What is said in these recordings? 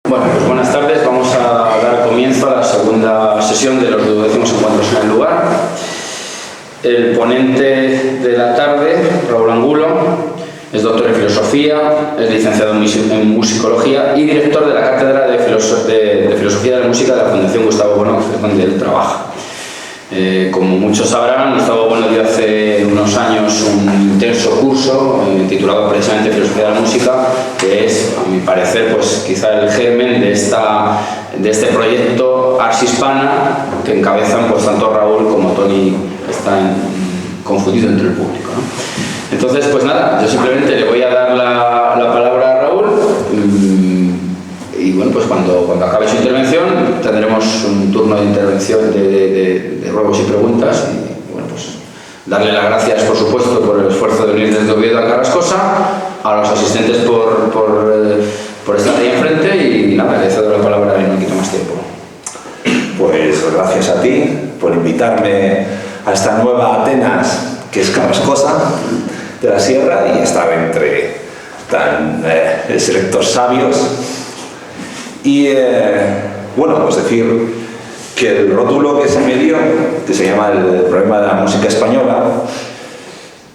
Bueno, pues buenas tardes. Vamos a dar comienzo a la segunda sesión de los 12º encuentros en el lugar. El ponente de la tarde, Raúl Angulo, es doctor en filosofía, es licenciado en musicología y director de la cátedra de filosofía de la música de la Fundación Gustavo Bueno, donde él trabaja. Como muchos sabrán, Gustavo Bueno dio hace unos años un intenso curso titulado precisamente Filosofía de la Música, que es, a mi parecer, pues quizá el germen de este proyecto Ars Hispana, que encabezan pues tanto Raúl como Tony, que está confundido entre el público, ¿no? Entonces, pues nada, yo simplemente le voy a dar la palabra a Raúl. Y bueno, pues cuando acabe su intervención tendremos un turno de intervención de ruegos y preguntas y bueno, pues darle las gracias, por supuesto, por el esfuerzo de venir desde Oviedo a Carrascosa, a los asistentes por estar ahí enfrente y nada, le cedo la palabra y no quito más tiempo. Pues gracias a ti por invitarme a esta nueva Atenas que es Carrascosa de la Sierra y estar entre tan selectos sabios. Y bueno, pues decir que el rótulo que se me dio, que se llama el problema de la música española,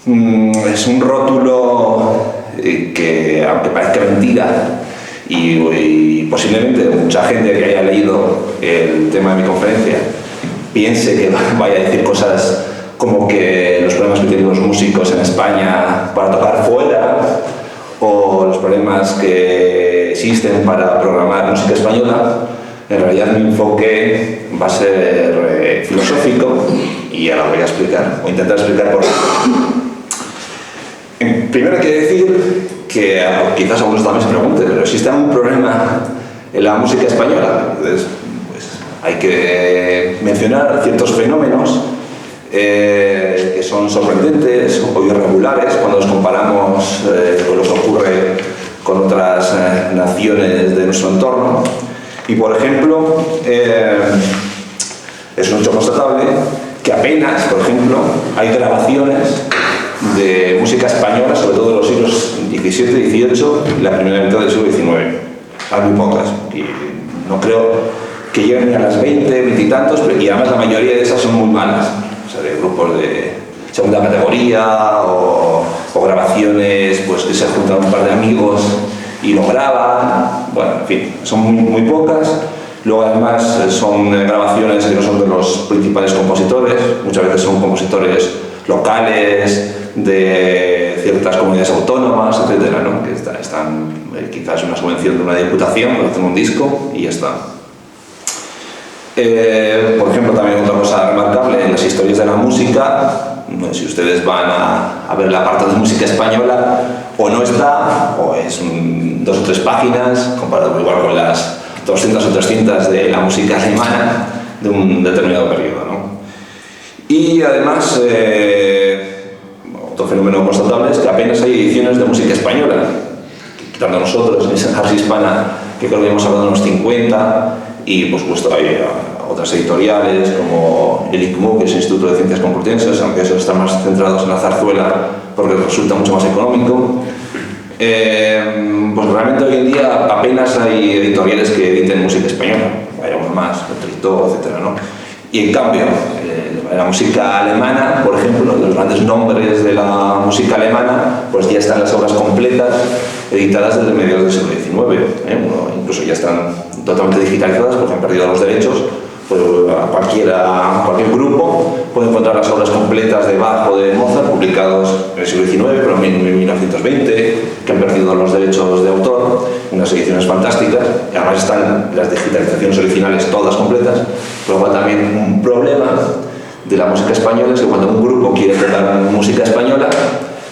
es un rótulo que, aunque parezca mentira, y posiblemente mucha gente que haya leído el tema de mi conferencia piense que vaya a decir cosas como que los problemas que tienen los músicos en España para tocar fuera, o los problemas que existen para programar música española, en realidad mi enfoque va a ser filosófico y ahora voy a explicar, o intentar explicar por qué. Primero hay que decir que quizás algunos también se pregunten, pero ¿existe algún problema en la música española? Entonces, pues, hay que mencionar ciertos fenómenos que son sorprendentes o irregulares cuando los comparamos con lo que ocurre con otras naciones de nuestro entorno. Y por ejemplo, es un hecho constatable que apenas, por ejemplo, hay grabaciones de música española, sobre todo de los siglos XVII y XVIII y la primera mitad del siglo XIX. Hay muy pocas, y no creo que lleguen ni a las 20 y tantos, y además la mayoría de esas son muy malas. O sea, de grupos de segunda categoría o grabaciones pues, que se juntan un par de amigos y lo graban. Bueno, en fin, son muy pocas. Luego además son grabaciones que no son de los principales compositores, muchas veces son compositores locales de ciertas comunidades autónomas, etcétera, ¿no? Que están quizás una subvención de una diputación, hacen un disco y ya está. Por ejemplo, también otra cosa remarcable en las historias de la música, no sé si ustedes van a ver la parte de música española, o no está, o es 2 o 3 páginas, comparado igual con las 200 o 300 de la música alemana de un determinado periodo, ¿no? Y además, otro fenómeno constatable es que apenas hay ediciones de música española, quitando nosotros, en esa Ars Hispana, que creo que hemos hablado de unos 50, y por supuesto hay otras editoriales como el ICMU, que es el Instituto de Ciencias Complutenses, aunque esos están más centrados en la zarzuela porque resulta mucho más económico. Pues realmente hoy en día apenas hay editoriales que editen música española, hay algunos más, Trito, etcétera, ¿no? Y en cambio, la música alemana, por ejemplo, los grandes nombres de la música alemana, pues ya están las obras completas editadas desde mediados del siglo XIX. Incluso ya están totalmente digitalizadas porque han perdido los derechos. Pues cualquier grupo puede encontrar las obras completas de Bach o de Mozart publicados en el siglo XIX, pero en 1920, que han perdido los derechos de autor, unas ediciones fantásticas, y además están las digitalizaciones originales todas completas. Luego también un problema de la música española es que cuando un grupo quiere tocar música española,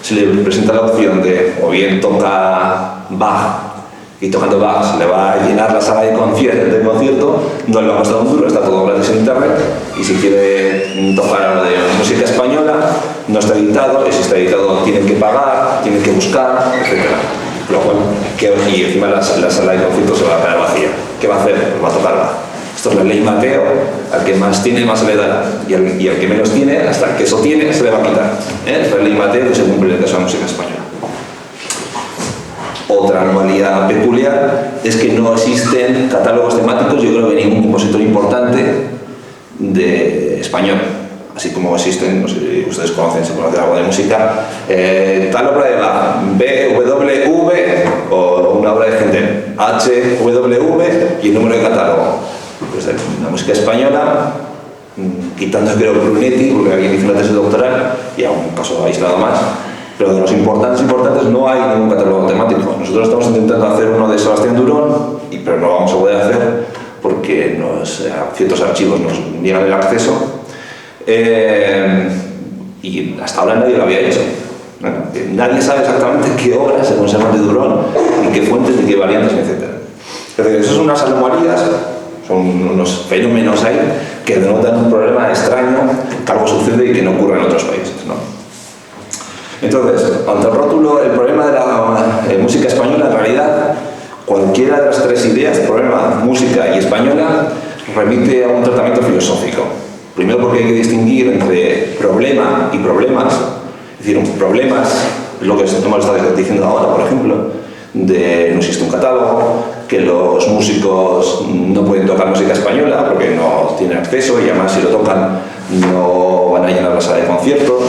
se le presenta la opción de o bien toca Bach, y tocando Bach se le va a llenar la sala de concierto, no le va a costar un duro, está todo gratis en internet, y si quiere tocar de música española, no está editado, y si está editado tiene que pagar, tiene que buscar, etc. Lo cual, y encima la sala de concierto se va a quedar vacía. ¿Qué va a hacer? Pues va a tocar Bach. Esto es la ley Mateo, al que más tiene, más se le da, y al que menos tiene, hasta que eso tiene, se le va a quitar. Es la ley Mateo que se cumple en el caso de la música española. Otra anomalía peculiar es que no existen catálogos temáticos, yo creo que ningún compositor importante de español. Así como existen, no sé si ustedes conocen, si conocen algo de música, tal obra de Bach, BWV, o una obra de Händel, HWV y el número de catálogo. Pues la música española, quitando creo Brunetti, porque alguien hizo una tesis doctoral, y a un caso aislado más, pero de los importantes no hay ningún catálogo temático. Nosotros estamos intentando hacer uno de Sebastián Durón, pero no lo vamos a poder hacer porque ciertos archivos nos niegan el acceso. Y hasta ahora nadie lo había hecho. Nadie sabe exactamente qué obras se conservan de Durón, ni qué fuentes, ni qué variantes, etc. Es decir, esas son unas anomalías, son unos fenómenos ahí que denotan un problema extraño, que algo sucede y que no ocurre en otros países, ¿no? Entonces, ante el rótulo, el problema de la música española, en realidad, cualquiera de las tres ideas, problema, música y española, remite a un tratamiento filosófico. Primero porque hay que distinguir entre problema y problemas. Es decir, problemas, lo que hemos estado diciendo ahora, por ejemplo, de no existe un catálogo, que los músicos no pueden tocar música española porque no tienen acceso y además si lo tocan no van a llenar la sala de conciertos.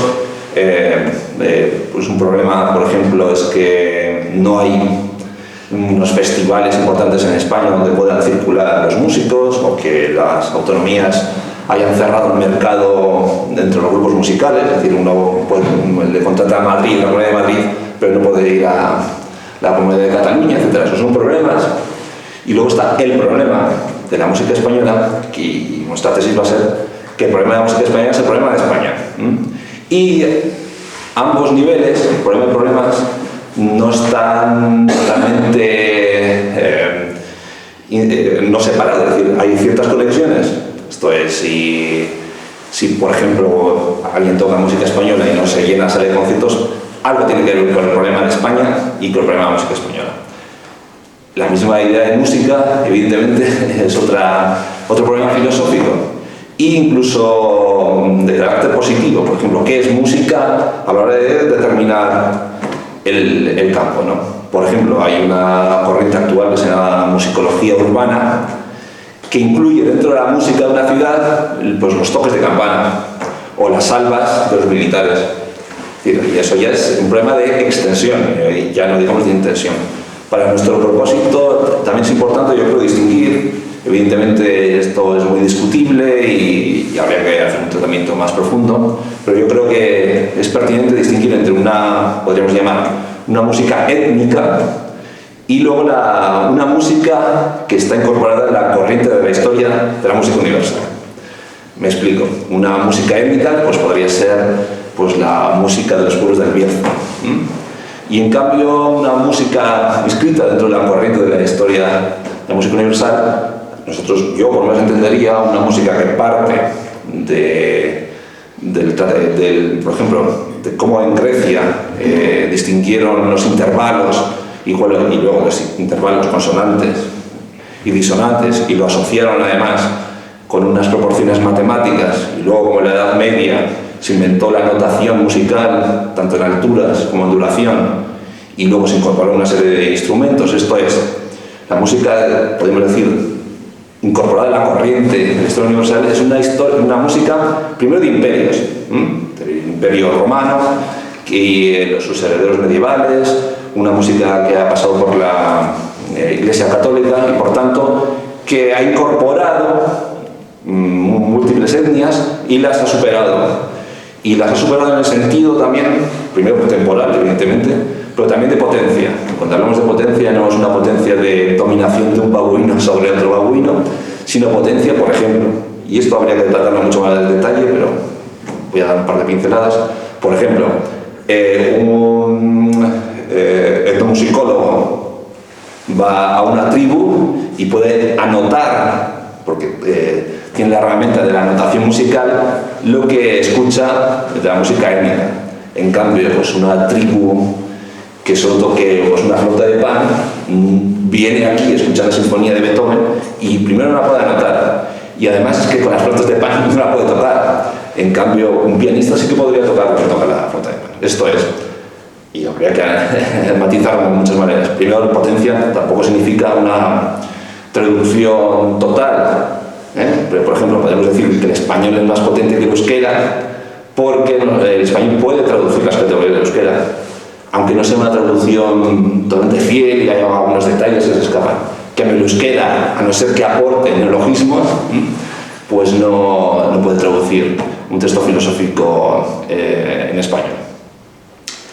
Pues un problema, por ejemplo, es que no hay unos festivales importantes en España donde puedan circular los músicos, o que las autonomías hayan cerrado el mercado dentro de los grupos musicales. Es decir, uno le contrata a Madrid, la Comunidad de Madrid, pero no puede ir a la Comunidad de Cataluña, etc. Esos son problemas. Y luego está el problema de la música española, y nuestra tesis va a ser que el problema de la música española es el problema de España. Y ambos niveles, el problema y problemas, no están totalmente no separados. Es decir, hay ciertas conexiones. Esto es, si por ejemplo alguien toca música española y no se llena la sala de conciertos, algo tiene que ver con el problema de España y con el problema de la música española. La misma idea de música, evidentemente, es otro problema filosófico, e incluso de carácter positivo. Por ejemplo, ¿qué es música a la hora de determinar el campo, ¿no? Por ejemplo, hay una corriente actual que se llama musicología urbana, que incluye dentro de la música de una ciudad pues los toques de campana o las salvas de los militares. Y eso ya es un problema de extensión, ya no digamos de intención. Para nuestro propósito también es importante, yo creo, distinguir. Evidentemente esto es muy discutible y habría que hacer un tratamiento más profundo, pero yo creo que es pertinente distinguir entre podríamos llamar, una música étnica y luego una música que está incorporada en la corriente de la historia de la música universal. Me explico. Una música étnica pues podría ser pues, la música de los pueblos del Bierzo. Y en cambio una música inscrita dentro de la corriente de la historia de la música universal, yo por lo menos entendería una música que parte por ejemplo, de cómo en Grecia distinguieron los intervalos y luego los intervalos consonantes y disonantes y lo asociaron además con unas proporciones matemáticas, y luego como en la Edad Media se inventó la notación musical tanto en alturas como en duración y luego se incorporó una serie de instrumentos. Esto es, la música, podemos decir, incorporada en la corriente de la historia universal, es una música primero de imperios, del imperio romano y sus herederos medievales, una música que ha pasado por la Iglesia Católica y por tanto que ha incorporado múltiples etnias y las ha superado. Y las ha superado en el sentido también, primero temporal, evidentemente, pero también de potencia. Cuando hablamos de potencia no es una potencia de dominación de un babuino sobre otro babuino, sino potencia, por ejemplo, y esto habría que tratarlo mucho más en detalle, pero voy a dar un par de pinceladas. Por ejemplo, un etnomusicólogo va a una tribu y puede anotar, porque tiene la herramienta de la notación musical, lo que escucha de la música étnica. En cambio, pues una tribu que solo toque pues, una flauta de pan, viene aquí, escucha la sinfonía de Beethoven y primero no la puede anotar. Y además es que con las flautas de pan no la puede tocar. En cambio, un pianista sí que podría tocar lo que toca la flauta de pan. Esto es, Y habría que matizarlo de muchas maneras. Primero, potencia tampoco significa una traducción total. Pero, por ejemplo, podemos decir que el español es más potente que el euskera porque el español puede traducir las categorías del euskera, aunque no sea una traducción totalmente fiel y haya algunos detalles que se escapan. Que el euskera, a no ser que aporte neologismos, pues no puede traducir un texto filosófico en español.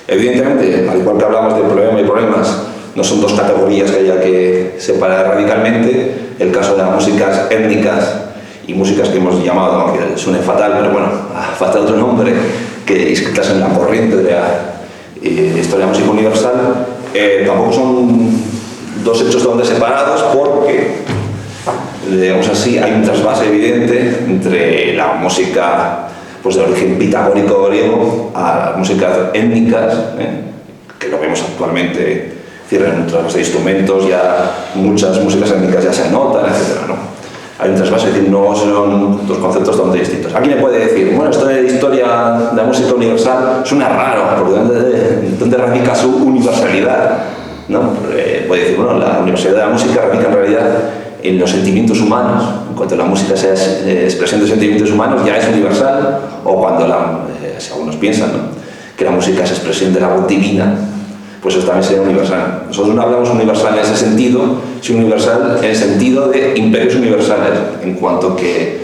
Evidentemente, al igual que hablamos de problema y problemas, no son dos categorías que haya que separar radicalmente. El caso de las músicas étnicas y músicas que hemos llamado, aunque suene fatal, pero bueno, falta otro nombre, que inscritas en la corriente de la historia de la música universal, tampoco son dos hechos totalmente separados, porque, digamos así, hay un trasvase evidente entre la música pues de origen pitagórico griego a las músicas étnicas, que lo vemos actualmente, en otras de instrumentos, ya muchas músicas étnicas ya se notan, etc., ¿no? Hay un trasvase, es decir, no son dos conceptos totalmente distintos. Alguien me puede decir, bueno, esto de historia de la música universal suena raro, porque ¿dónde radica su universalidad? ¿No? Puede decir, bueno, la universalidad de la música radica en realidad en los sentimientos humanos. En cuanto la música sea expresión de sentimientos humanos, ya es universal, o cuando si algunos piensan, ¿no?, que la música es expresión de la voz divina, pues eso también sería universal. Nosotros no hablamos universal en ese sentido, sino universal en el sentido de imperios universales, en cuanto que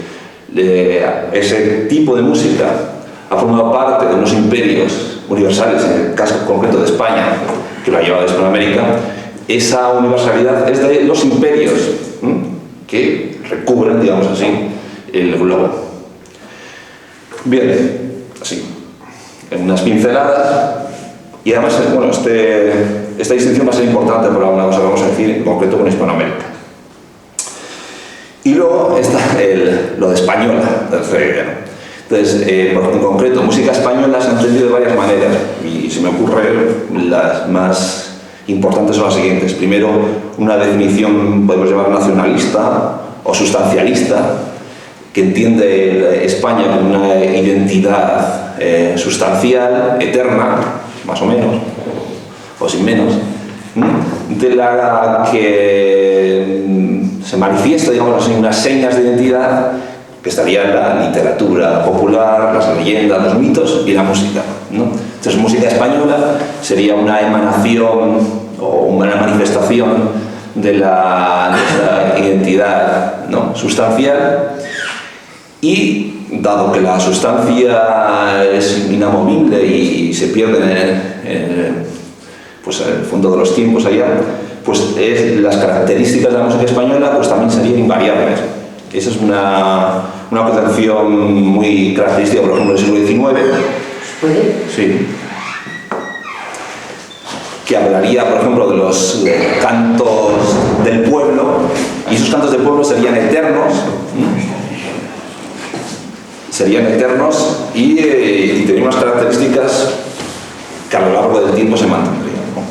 ese tipo de música ha formado parte de unos imperios universales, en el caso concreto de España, que lo ha llevado a Hispanoamérica. Esa universalidad es de los imperios que recubren, digamos así, el globo. Bien, así, en unas pinceladas. Y además, bueno, esta distinción va a ser importante por alguna cosa que vamos a decir en concreto con Hispanoamérica. Y luego está lo de española, tercera idea, ¿no? Entonces, en concreto, música española se ha entendido de varias maneras, y se me ocurren las más importantes son las siguientes. Primero, una definición, podemos llamar nacionalista o sustancialista, que entiende España como una identidad sustancial, eterna, más o menos, o sin menos, de la que se manifiesta, digamos así, unas señas de identidad que estarían la literatura popular, las leyendas, los mitos y la música, ¿no? Entonces, música española sería una emanación o una manifestación de la identidad, ¿no?, sustancial. Y dado que la sustancia es inamovible y se pierde pues en el fondo de los tiempos allá, pues las características de la música española pues también serían invariables. Esa es una concepción muy característica, por ejemplo, del siglo XIX. ¿Puede? Sí. Que hablaría, por ejemplo, de los cantos del pueblo, y esos cantos del pueblo serían eternos. Serían eternos y tenían unas características que a lo largo del tiempo se mantendrían, ¿no?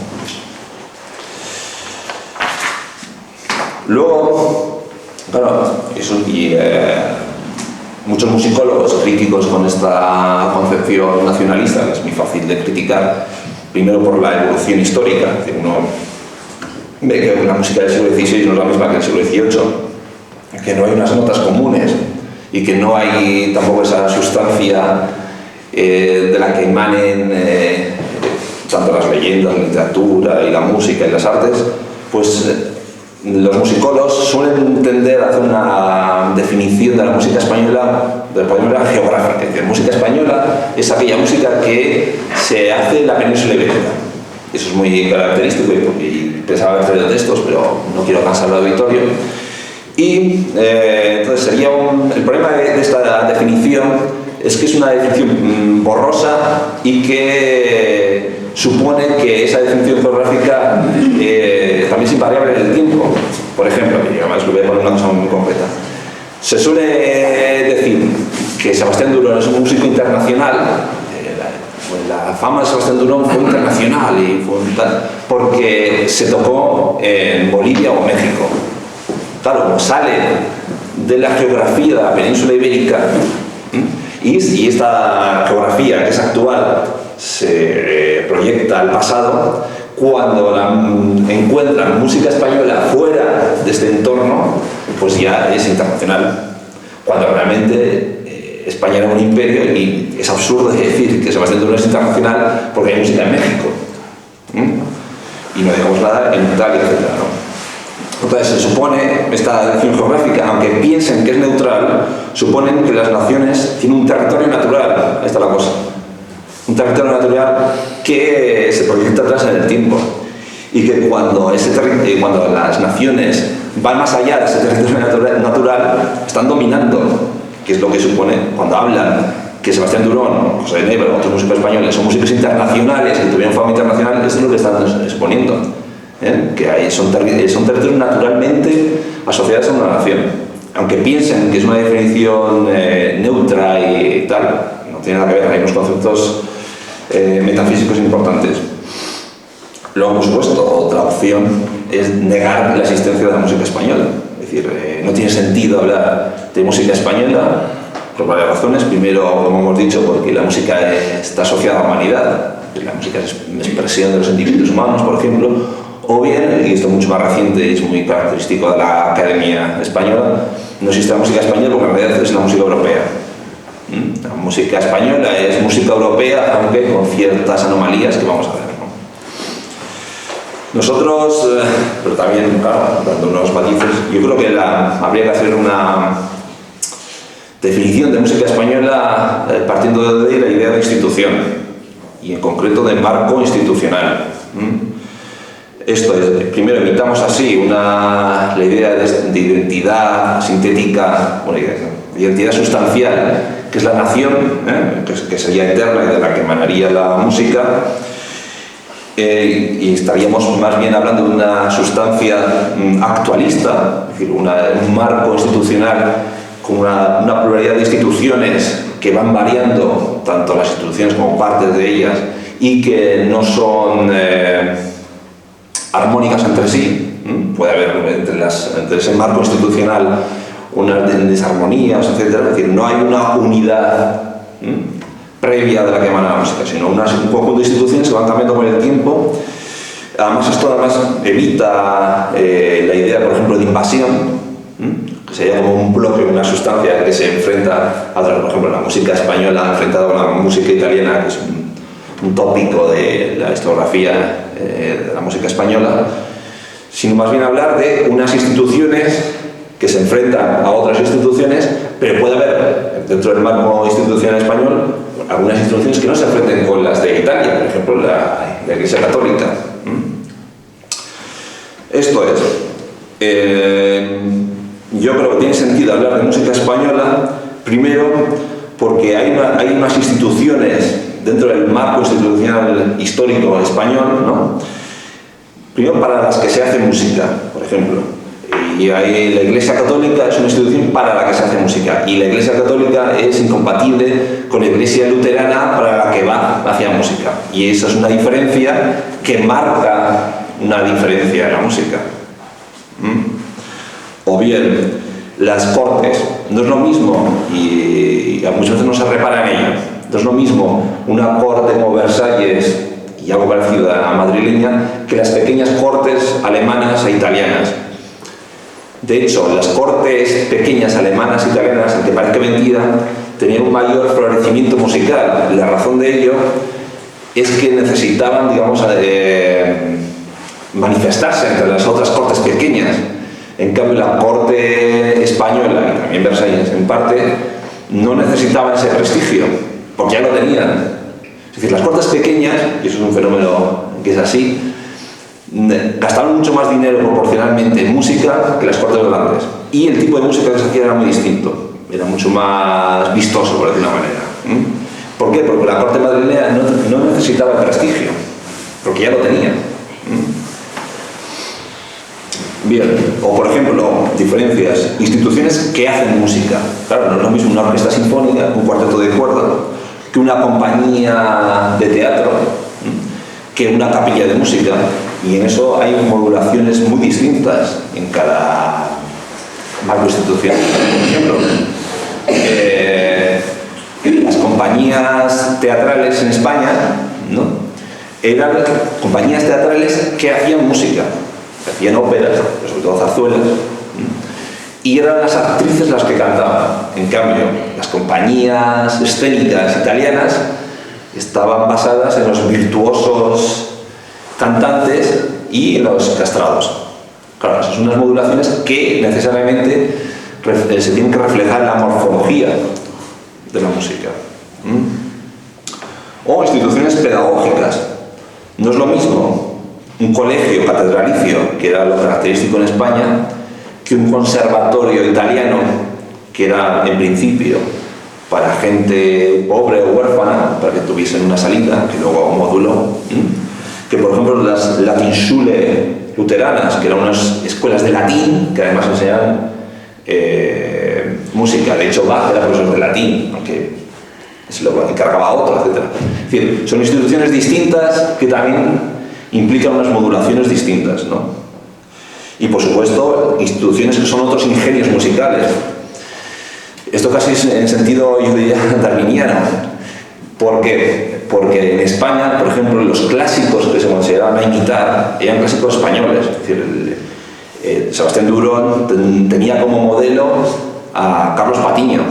Luego, claro, muchos musicólogos críticos con esta concepción nacionalista, que es muy fácil de criticar, primero por la evolución histórica, que uno ve que la música del siglo XVI no es la misma que el siglo XVIII, que no hay unas notas comunes, y que no hay tampoco esa sustancia de la que emanen tanto las leyendas, la literatura y la música y las artes, pues los musicólogos suelen tender a hacer una definición de la música española de manera geográfica. Es decir, música española es aquella música que se hace en la península ibérica. Eso es muy característico y pensaba haber traído textos, pero no quiero cansar al auditorio. Y entonces sería el problema de esta definición es que es una definición borrosa y que supone que esa definición geográfica también es invariable en el tiempo. Por ejemplo, y además lo voy a poner una cosa muy concreta, se suele decir que Sebastián Durón es un músico internacional. La fama de Sebastián Durón fue internacional y fue tal, porque se tocó en Bolivia o México. Claro, sale de la geografía de la península ibérica y esta geografía que es actual se proyecta al pasado, cuando encuentran música española fuera de este entorno, pues ya es internacional. Cuando realmente España era un imperio y es absurdo decir que Sebastián Durón es internacional porque hay música en México. Y no digamos nada en Italia, etc., ¿no? Entonces se supone, esta dirección geográfica, aunque piensen que es neutral, suponen que las naciones tienen un territorio natural. Ahí está la cosa. Un territorio natural que se proyecta atrás en el tiempo. Y que cuando las naciones van más allá de ese territorio natural, están dominando, que es lo que supone cuando hablan que Sebastián Durón, José de Nebra, otros músicos españoles son músicos internacionales que tuvieron fama internacional. Esto es lo que están exponiendo. Que son territorios naturalmente asociados a una nación. Aunque piensen que es una definición neutra y tal, no tiene nada que ver, hay unos conceptos metafísicos importantes. Luego, por supuesto, otra opción es negar la existencia de la música española. Es decir, no tiene sentido hablar de música española por varias razones. Primero, como hemos dicho, porque la música está asociada a la humanidad. La música es expresión de los sentimientos humanos, por ejemplo. O bien, y esto es mucho más reciente y es muy característico de la Academia Española, no existe la música española porque en realidad es la música europea. La música española es música europea, aunque con ciertas anomalías que vamos a ver, ¿no? Nosotros, pero también, claro, dando unos matices, yo creo que habría que hacer una definición de música española partiendo de la idea de institución, y en concreto de marco institucional. Esto es, primero evitamos así la idea de identidad sintética, bueno, identidad sustancial, que es la nación, que sería eterna y de la que emanaría la música, y estaríamos más bien hablando de una sustancia actualista, es decir, un marco institucional con una pluralidad de instituciones que van variando, tanto las instituciones como partes de ellas, y que no son armónicas entre sí. Puede haber entre ese marco institucional unas desarmonías, etc. Es decir, no hay una unidad previa de la que emana la música, sino un conjunto de instituciones que van cambiando con el tiempo. Además, esto evita la idea, por ejemplo, de invasión, que sería como un bloque, una sustancia que se enfrenta a otra. Por ejemplo, la música española enfrentada con la música italiana, que es un tópico de la historiografía de la música española, sino más bien hablar de unas instituciones que se enfrentan a otras instituciones, pero puede haber dentro del marco institucional español algunas instituciones que no se enfrenten con las de Italia, por ejemplo la Iglesia Católica. Esto es, yo creo que tiene sentido hablar de música española, primero porque hay unas instituciones dentro del marco institucional histórico español, ¿no? Primero para las que se hace música, por ejemplo. Y la Iglesia Católica es una institución para la que se hace música. Y la Iglesia Católica es incompatible con la Iglesia Luterana para la que va hacia música. Y esa es una diferencia que marca una diferencia en la música. O bien, las cortes. No es lo mismo, y muchas veces no se repara en ello, no es lo mismo una corte como Versalles y algo parecido a la madrileña que las pequeñas cortes alemanas e italianas. De hecho, las cortes pequeñas alemanas e italianas, aunque parezca mentira, tenían un mayor florecimiento musical. La razón de ello es que necesitaban, digamos, manifestarse entre las otras cortes pequeñas. En cambio, la corte española, y también Versalles en parte, no necesitaba ese prestigio, porque ya lo tenían. Es decir, las cortes pequeñas, y eso es un fenómeno que es así, gastaban mucho más dinero proporcionalmente en música que las cortes grandes. Y el tipo de música que se hacía era muy distinto, era mucho más vistoso, por decir una manera. ¿Por qué? Porque la corte madrileña no necesitaba el prestigio, porque ya lo tenía. Bien, o por ejemplo, diferencias, instituciones que hacen música. Claro, no es lo mismo una orquesta sinfónica, un cuarteto de cuerda, que una compañía de teatro, que una capilla de música. Y en eso hay modulaciones muy distintas en cada marco institucional. Por ejemplo, las compañías teatrales en España ¿no? Eran compañías teatrales que hacían música, que hacían óperas, sobre todo zarzuelas, y eran las actrices las que cantaban. En cambio, las compañías escénicas italianas estaban basadas en los virtuosos cantantes y los castrados. Claro, esas son unas modulaciones que necesariamente se tienen que reflejar en la morfología de la música. O instituciones pedagógicas. No es lo mismo un colegio catedralicio, que era lo característico en España, que un conservatorio italiano, que era en principio para gente pobre o huérfana, para que tuviesen una salida, que luego moduló. Que por ejemplo las Latinschule luteranas, que eran unas escuelas de latín, que además enseñaban música. De hecho, Bach era profesor de latín, aunque se lo encargaba a otro, etc. Es decir, son instituciones distintas que también implican unas modulaciones distintas, ¿no? Y por supuesto, instituciones que son otros ingenios musicales. Esto casi es en sentido, yo diría, darwiniano. ¿Por qué? Porque en España, por ejemplo, los clásicos que se consideraban a imitar eran clásicos españoles. Es decir, Sebastián Durón tenía como modelo a Carlos Patiño.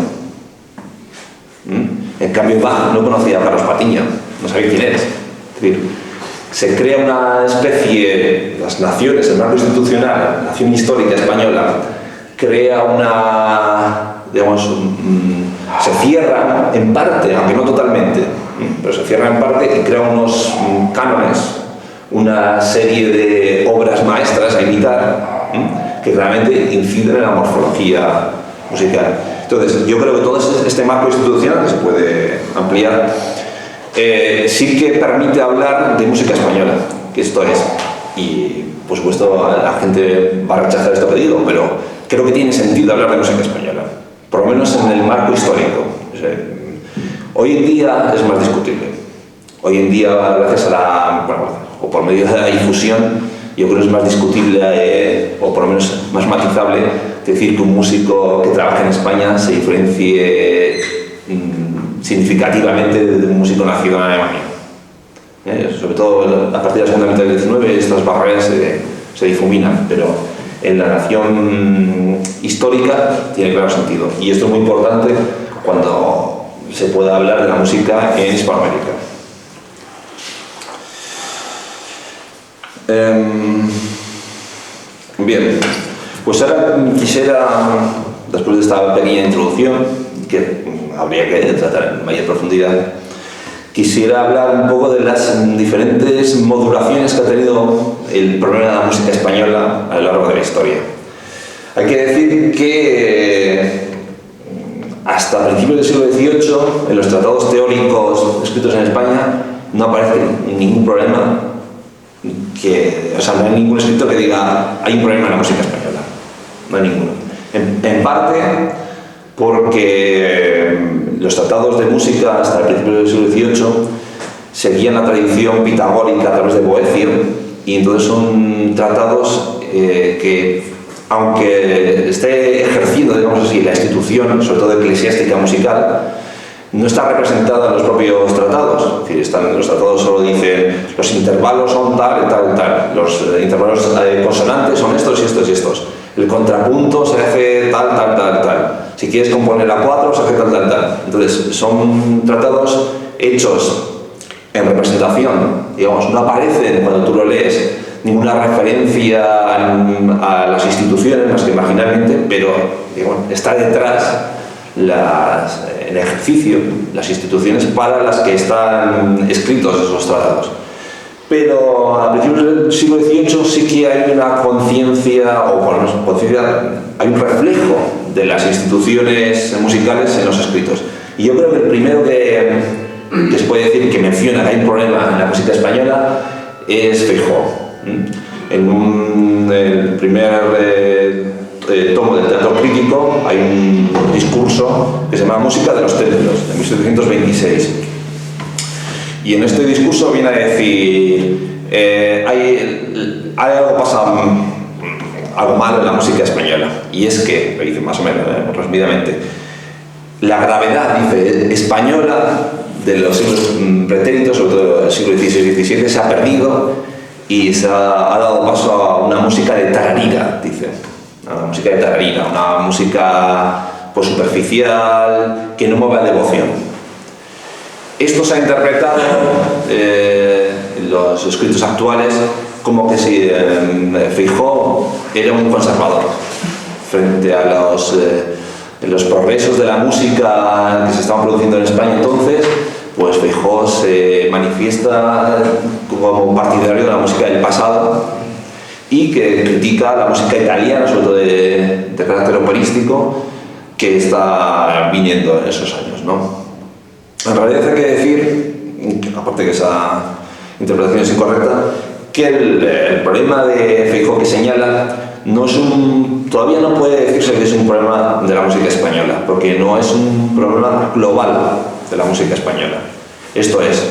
En cambio, Bach no conocía a Carlos Patiño, no sabía quién es. Es decir, se crea una especie, las naciones, el marco institucional, la nación histórica española, crea una, digamos, se cierra en parte, aunque no totalmente, pero se cierra en parte y crea unos cánones, una serie de obras maestras a imitar, que realmente inciden en la morfología musical. Entonces, yo creo que todo este marco institucional, que se puede ampliar, sí que permite hablar de música española, que esto es. Y, por supuesto, la gente va a rechazar esto que digo, pero creo que tiene sentido hablar de música española, por lo menos en el marco histórico. O sea, hoy en día es más discutible. Hoy en día, gracias a la, o por medio de la difusión, yo creo que es más discutible, o por lo menos más matizable, decir que un músico que trabaja en España se diferencie significativamente de un músico nacido en Alemania. Sobre todo a partir de la segunda mitad del XIX estas barreras se difuminan, pero en la nación histórica tiene claro sentido. Y esto es muy importante cuando se pueda hablar de la música en Hispanoamérica. Bien, pues ahora quisiera, después de esta pequeña introducción, que habría que tratar en mayor profundidad, quisiera hablar un poco de las diferentes modulaciones que ha tenido el problema de la música española a lo largo de la historia. Hay que decir que hasta principios del siglo XVIII, en los tratados teóricos escritos en España, no aparece ningún problema, o sea, no hay ningún escrito que diga hay un problema en la música española. No hay ninguno. En parte porque los tratados de música hasta el principio del siglo XVIII seguían la tradición pitagórica a través de Boecio, y entonces son tratados que, aunque esté ejerciendo, digamos así, la institución, sobre todo eclesiástica musical, no está representada en los propios tratados. Es decir, los tratados solo dicen los intervalos son tal y tal y tal, los intervalos consonantes son estos y estos y estos, el contrapunto se hace tal, tal, tal, tal, si quieres componer a 4 se hace tal, tal, tal. Entonces son tratados hechos en representación, digamos, no aparecen cuando tú lo lees ninguna referencia a las instituciones más que imaginariamente, pero digamos, está detrás en ejercicio las instituciones para las que están escritos esos tratados. Pero a principios del siglo XVIII sí que hay una conciencia, o por lo menos conciencia, hay un reflejo de las instituciones musicales en los escritos. Y yo creo que el primero que se puede decir que menciona que hay un problema en la música española es Feijóo. En el primer tomo del Teatro Crítico hay un discurso que se llama Música de los Templos, de 1726. Y en este discurso viene a decir hay algo pasa, algo malo en la música española, y es que, lo dice más o menos resumidamente, la gravedad, dice, española de los siglos pretéritos, sobre todo el siglo XVI y XVII, se ha perdido y se ha dado paso a una música de tararira, dice. Una música de tararira, una música pues, superficial, que no mueve a devoción. Esto se ha interpretado en los escritos actuales como que si Feijóo era un conservador frente a los progresos de la música que se estaban produciendo en España entonces. Pues Feijóo se manifiesta como partidario de la música del pasado y que critica la música italiana, sobre todo de carácter operístico, que está viniendo en esos años, ¿no? En realidad hay que decir, aparte que esa interpretación es incorrecta, que el problema de Feijóo que señala no es todavía no puede decirse que es un problema de la música española, porque no es un problema global de la música española. Esto es,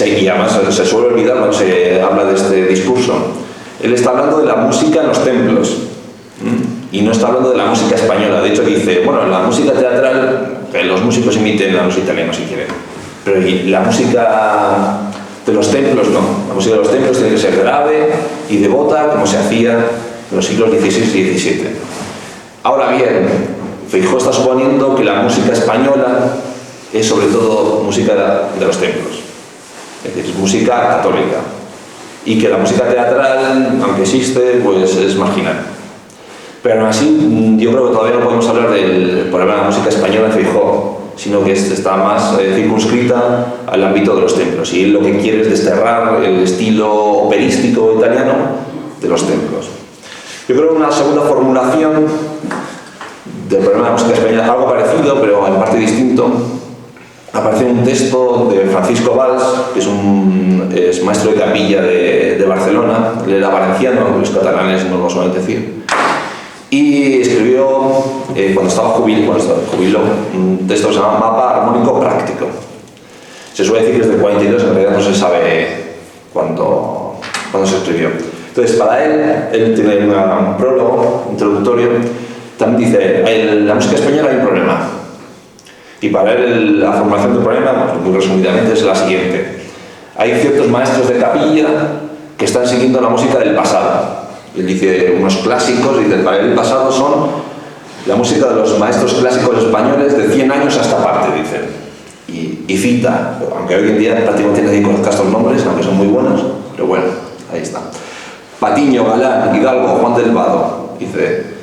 y además se suele olvidar cuando se habla de este discurso, él está hablando de la música en los templos y no está hablando de la música española. De hecho dice, bueno, la música teatral, que los músicos imiten a los italianos si quieren, pero la música de los templos no. La música de los templos tiene que ser grave y devota, como se hacía en los siglos XVI y XVII. Ahora bien, Feijóo está suponiendo que la música española es sobre todo música de los templos, es decir, es música católica, y que la música teatral, aunque existe, pues es marginal. Pero aún así, yo creo que todavía no podemos hablar del problema de la música española en Feijóo, sino que está más circunscrita al ámbito de los templos, y él lo que quiere es desterrar el estilo operístico italiano de los templos. Yo creo que una segunda formulación del problema de la música española, algo parecido, pero en parte distinto, aparece en un texto de Francisco Valls, que es maestro de capilla de Barcelona. Él era valenciano, los catalanes no lo suelen decir, y escribió, cuando estaba jubilado, un texto que se llama Mapa Armónico Práctico. Se suele decir que es del 42, en realidad no se sabe cuándo se escribió. Entonces, para él tiene un prólogo introductorio. También dice, en la música española hay un problema. Y para él la formulación del problema, muy resumidamente, es la siguiente. Hay ciertos maestros de capilla que están siguiendo la música del pasado. Él dice unos clásicos, y para él el pasado son la música de los maestros clásicos españoles de 100 años a esta parte, dice. Y cita, aunque hoy en día prácticamente nadie conozca estos nombres, aunque son muy buenos, pero bueno, ahí está. Patiño, Galán, Hidalgo, Juan del Vado, dice...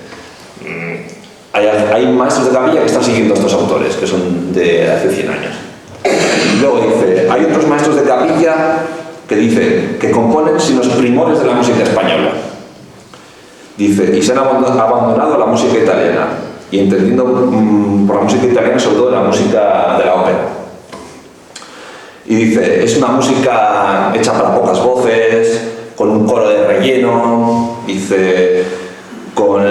Hay maestros de capilla que están siguiendo a estos autores, que son de hace 100 años. Luego dice, hay otros maestros de capilla que dicen que componen sin los primores de la música española. Dice, y se han abandonado la música italiana, y entendiendo por la música italiana sobre todo la música de la ópera. Y dice, es una música hecha para pocas voces, con un coro de relleno, dice... con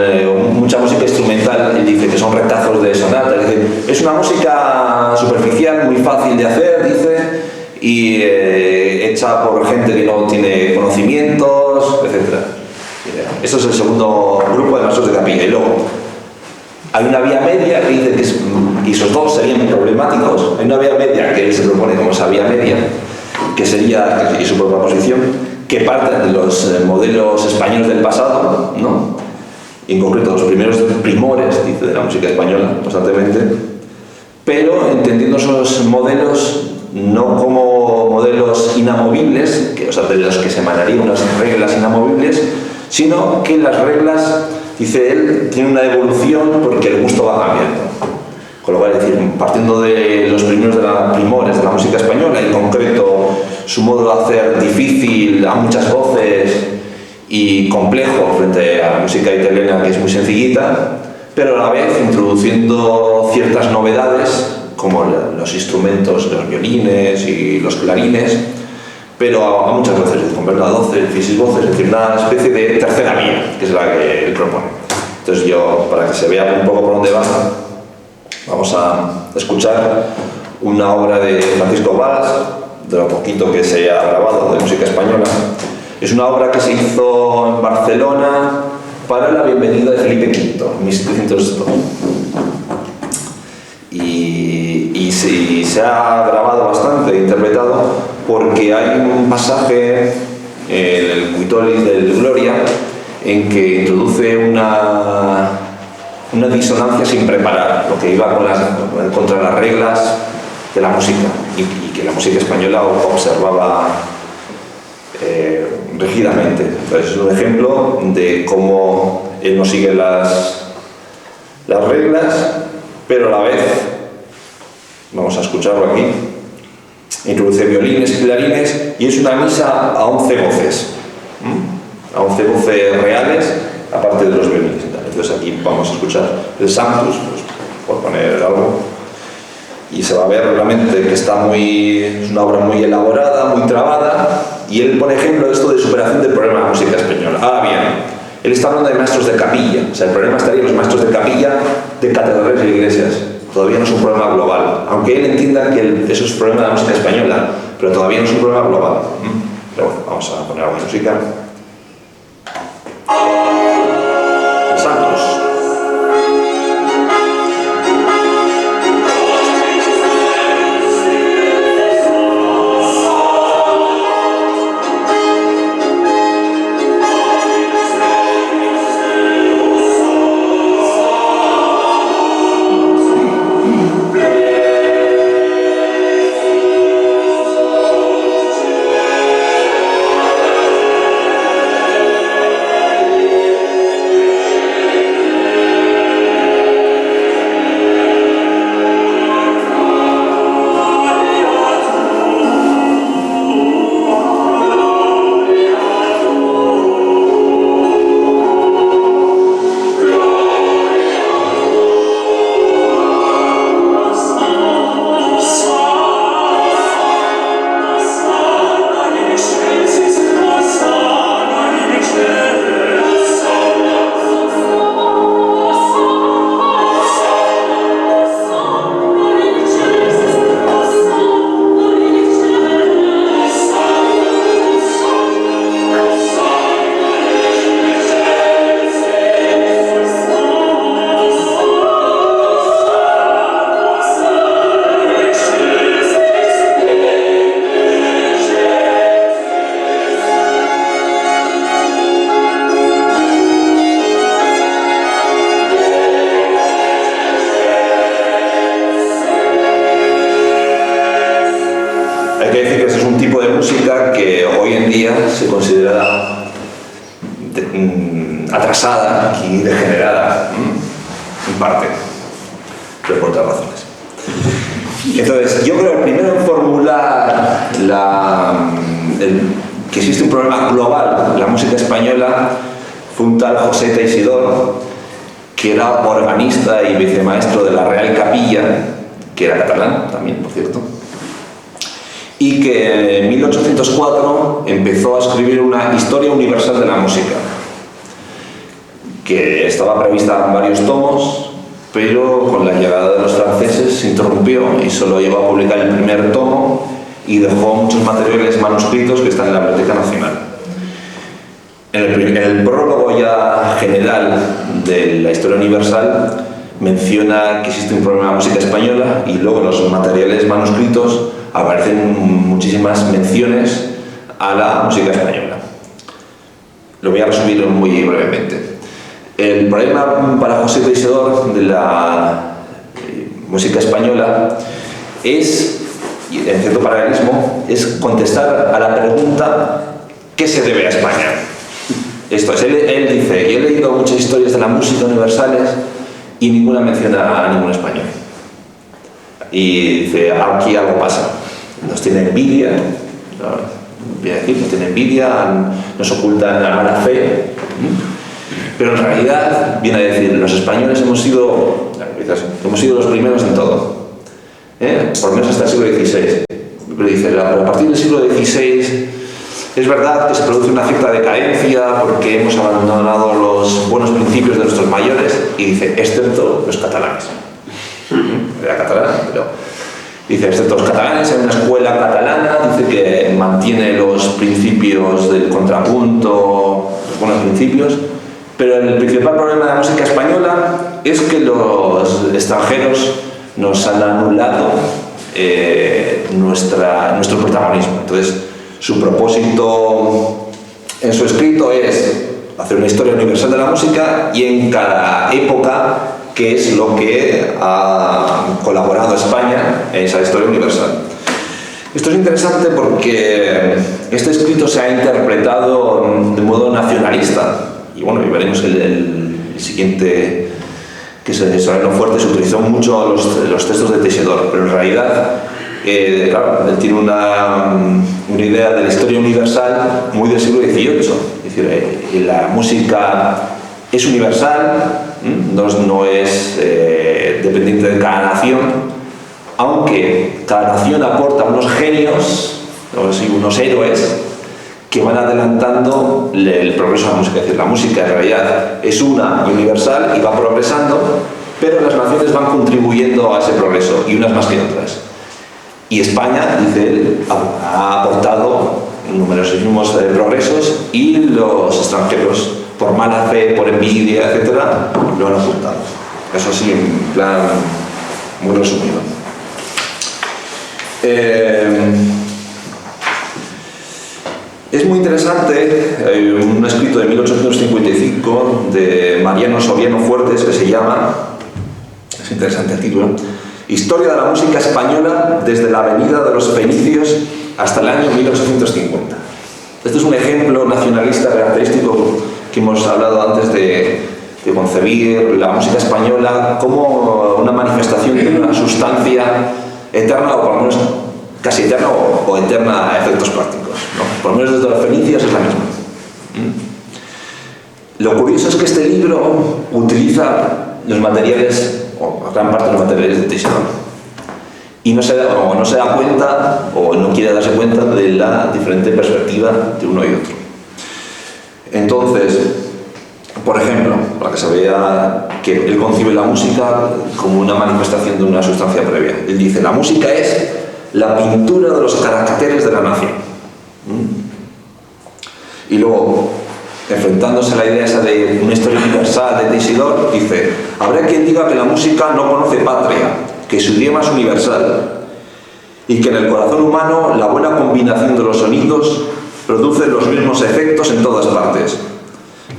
mucha música instrumental, y dice que son retazos de sonata, es una música superficial, muy fácil de hacer, dice, y hecha por gente que no tiene conocimientos, etc. Esto es el segundo grupo de maestros de capilla. Y luego hay una vía media que dice que y esos dos serían problemáticos. Hay una vía media que él se propone como esa vía media, que sería, y su propia posición, que parten de los modelos españoles del pasado, ¿no? En concreto los primeros primores, dice, de la música española constantemente, pero entendiendo esos modelos no como modelos inamovibles, o sea, de los que se emanarían unas reglas inamovibles, sino que las reglas, dice él, tienen una evolución porque el gusto va cambiando. Con lo cual, es decir, partiendo de los primeros primores de la música española, en concreto su modo de hacer difícil a muchas voces y complejo frente a la música italiana, que es muy sencillita, pero a la vez introduciendo ciertas novedades como los instrumentos, los violines y los clarines, pero a muchas voces, con verdad 12, 16 voces, es decir, una especie de tercera vía, que es la que él propone. Entonces yo, para que se vea un poco por dónde va, vamos a escuchar una obra de Francisco Valls, de lo poquito que se ha grabado de música española. Es una obra que se hizo en Barcelona para la bienvenida de Felipe V, en 1702. Y se ha grabado bastante, interpretado, porque hay un pasaje en el Cuitolis del Gloria en que introduce una disonancia sin preparar, lo que iba contra las reglas de la música y que la música española observaba rígidamente. Entonces es un ejemplo de cómo él no sigue las reglas, pero a la vez, vamos a escucharlo aquí, introduce violines y clarines y es una misa a 11 voces, a 11 voces reales, aparte de los violines y tal. Entonces aquí vamos a escuchar el Sanctus, pues, por poner algo, y se va a ver realmente que es una obra muy elaborada, muy trabada, y él pone ejemplo de esto de superación del problema de la música española. Ahora bien, él está hablando de maestros de capilla, o sea, el problema estaría en los maestros de capilla de catedrales y iglesias. Todavía no es un problema global, aunque él entienda que eso es un problema de la música española, pero todavía no es un problema global. Pero bueno, vamos a poner algo de música. Santos. Se considera atrasada y degenerada, en parte, pero por otras razones. Entonces, yo creo que primero en formular que existe un problema global en la música española fue un tal José Teixidor, que era organista y vicemaestro de la Real Capilla, que era catalán también, por cierto, y que en 1804 empezó a escribir una historia universal de la música, que estaba prevista en varios tomos, pero con la llegada de los franceses se interrumpió y solo llegó a publicar el primer tomo y dejó muchos materiales manuscritos que están en la Biblioteca Nacional. En el prólogo ya general de la historia universal menciona que existe un problema de la música española y luego en los materiales manuscritos aparecen muchísimas menciones a la música española. Lo voy a resumir muy brevemente. El problema para José Teixidor de la música española es, en cierto paralelismo, es contestar a la pregunta ¿qué se debe a España? Esto es, él dice, y he leído muchas historias de la música universales y ninguna menciona a ningún español. Y dice, aquí algo pasa. Nos tiene envidia, voy a decir, nos tiene envidia, nos ocultan la mala fe, pero en realidad viene a decir, los españoles hemos sido los primeros en todo, por lo menos hasta el siglo XVI. Pero dice, pero a partir del siglo XVI es verdad que se produce una cierta decadencia porque hemos abandonado los buenos principios de nuestros mayores, y dice, excepto los catalanes. Era catalán, pero dice, excepto los catalanes, hay una escuela catalana, dice que mantiene los principios del contrapunto, los buenos principios, pero el principal problema de la música española es que los extranjeros nos han anulado nuestro protagonismo. Entonces, su propósito en su escrito es hacer una historia universal de la música y en cada época qué es lo que ha colaborado España en esa historia universal. Esto es interesante porque este escrito se ha interpretado de modo nacionalista y bueno, y veremos el siguiente, que es el Solano Fuerte, se utilizó mucho los textos de Teixidor, pero en realidad claro, él tiene una idea de la historia universal muy del siglo XVIII. Es decir, la música es universal, no es dependiente de cada nación, aunque cada nación aporta unos genios, unos héroes, que van adelantando el progreso de la música. Es decir, la música en realidad es una y universal y va progresando, pero las naciones van contribuyendo a ese progreso, y unas más que otras. Y España, dice él, ha aportado numerosísimos progresos y los extranjeros, por mala fe, por envidia, etc., lo han ocultado. Eso sí, en plan muy resumido. Es muy interesante un escrito de 1855 de Mariano Soriano Fuertes que se llama, es interesante el título, Historia de la música española desde la Avenida de los Fenicios hasta el año 1850. Este es un ejemplo nacionalista característico que hemos hablado antes de concebir la música española como una manifestación de una sustancia eterna, o por lo menos casi eterna o eterna a efectos prácticos, ¿no? Por lo menos desde los fenicios es la misma. Lo curioso es que este libro utiliza los materiales, o gran parte de los materiales de Teixidor, y no se da cuenta, o no quiere darse cuenta de la diferente perspectiva de uno y otro. Entonces, por ejemplo, para que se vea que él concibe la música como una manifestación de una sustancia previa, él dice: la música es la pintura de los caracteres de la nación. Y luego, enfrentándose a la idea esa de una historia universal de Teixidor, dice: habrá quien diga que la música no conoce patria, que su idioma es universal y que en el corazón humano la buena combinación de los sonidos produce los mismos efectos en todas partes.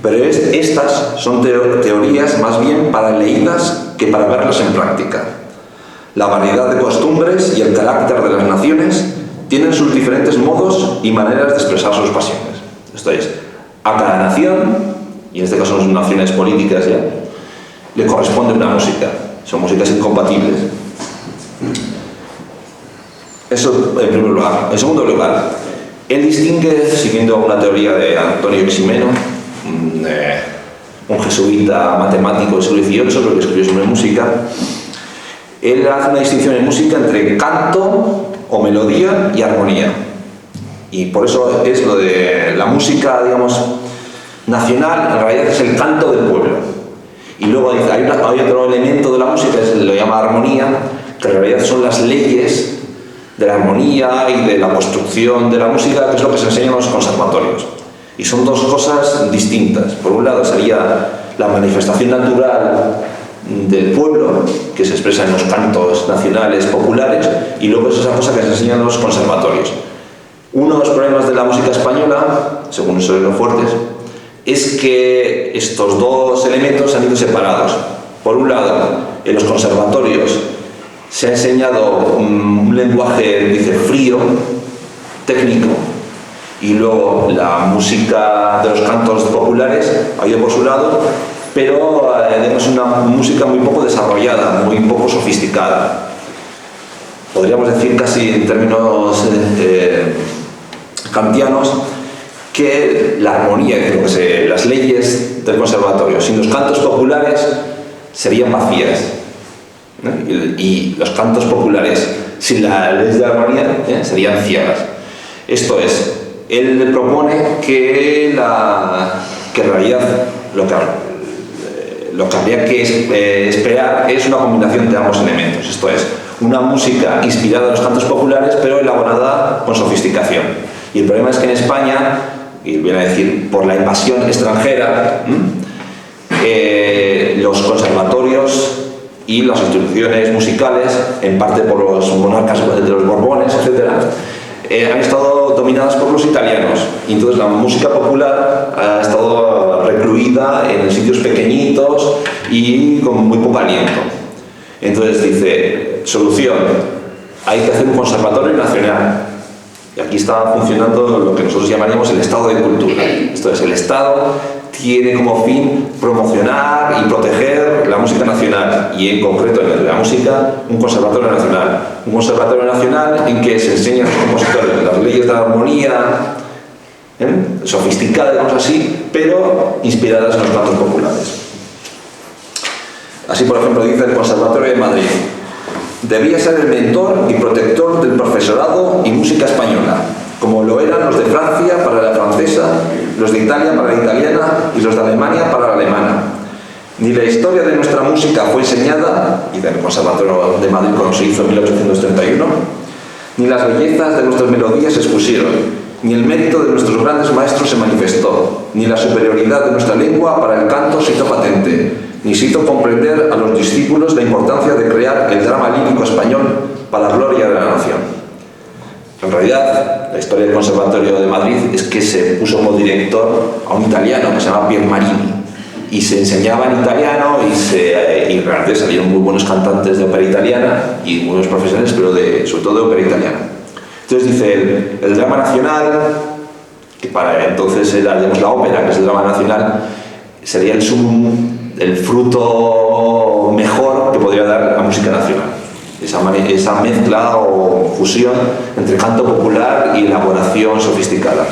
Pero estas son teorías más bien para leídas que para verlas en práctica. La variedad de costumbres y el carácter de las naciones tienen sus diferentes modos y maneras de expresar sus pasiones. Esto es, a cada nación, y en este caso son naciones políticas ya, le corresponde una música. Son músicas incompatibles. Eso en primer lugar. En segundo lugar, él distingue, siguiendo una teoría de Antonio Ximeno, un jesuita matemático del siglo XVIII, pero que escribió sobre música. Él hace una distinción en música entre canto o melodía y armonía. Y por eso es lo de la música, digamos, nacional, en realidad es el canto del pueblo. Y luego hay otro elemento de la música, lo llama armonía, que en realidad son las leyes de la armonía y de la construcción de la música, que es lo que se enseña en los conservatorios. Y son dos cosas distintas. Por un lado sería la manifestación natural del pueblo, que se expresa en los cantos nacionales populares, y luego es esa cosa que se enseña en los conservatorios. Uno de los problemas de la música española, según Solano Fuertes, es que estos dos elementos han ido separados. Por un lado, en los conservatorios se ha enseñado un lenguaje, dice, frío, técnico, y luego la música de los cantos populares ha ido por su lado, pero es una música muy poco desarrollada, muy poco sofisticada. Podríamos decir casi en términos kantianos que la armonía, creo que las leyes del conservatorio sin los cantos populares serían vacías, ¿no? Y los cantos populares sin la ley de armonía serían ciegas. Esto es, él propone que en realidad lo que habría que esperar es una combinación de ambos elementos. Esto es, una música inspirada en los cantos populares pero elaborada con sofisticación. Y el problema es que en España, y viene a decir por la invasión extranjera, los conservatorios y las instituciones musicales, en parte por los monarcas de los Borbones, etc., han estado dominadas por los italianos, y entonces la música popular ha estado recluida en sitios pequeñitos y con muy poco aliento. Entonces dice, solución, hay que hacer un conservatorio nacional. Y aquí está funcionando lo que nosotros llamaríamos el estado de cultura. Esto es, el Estado tiene como fin promocionar y proteger la música nacional, y en concreto en la música, un conservatorio nacional. Un conservatorio nacional en que se enseñan a los compositores las leyes de la armonía, sofisticadas, digamos así, pero inspiradas en los cantos populares. Así, por ejemplo, dice el Conservatorio de Madrid: debía ser el mentor y protector del profesorado y música española, como lo eran los de Francia para la francesa, los de Italia para la italiana y los de Alemania para la alemana. Ni la historia de nuestra música fue enseñada, y del Conservatorio de Madrid cuando se hizo en 1831, ni las bellezas de nuestras melodías se expusieron, ni el mérito de nuestros grandes maestros se manifestó, ni la superioridad de nuestra lengua para el canto se hizo patente, ni se hizo comprender a los discípulos la importancia de crear el drama lírico español para la gloria de la nación. En realidad, la historia del Conservatorio de Madrid es que se puso como director a un italiano que se llama Pier Marini, y se enseñaba en italiano, y realmente salieron muy buenos cantantes de ópera italiana y muy buenos profesores, pero sobre todo de ópera italiana. Entonces dice, el drama nacional, que para entonces era, digamos, la ópera, que es el drama nacional, sería el fruto mejor que podría dar la música nacional. Esa mezcla o fusión entre canto popular y elaboración sofisticada.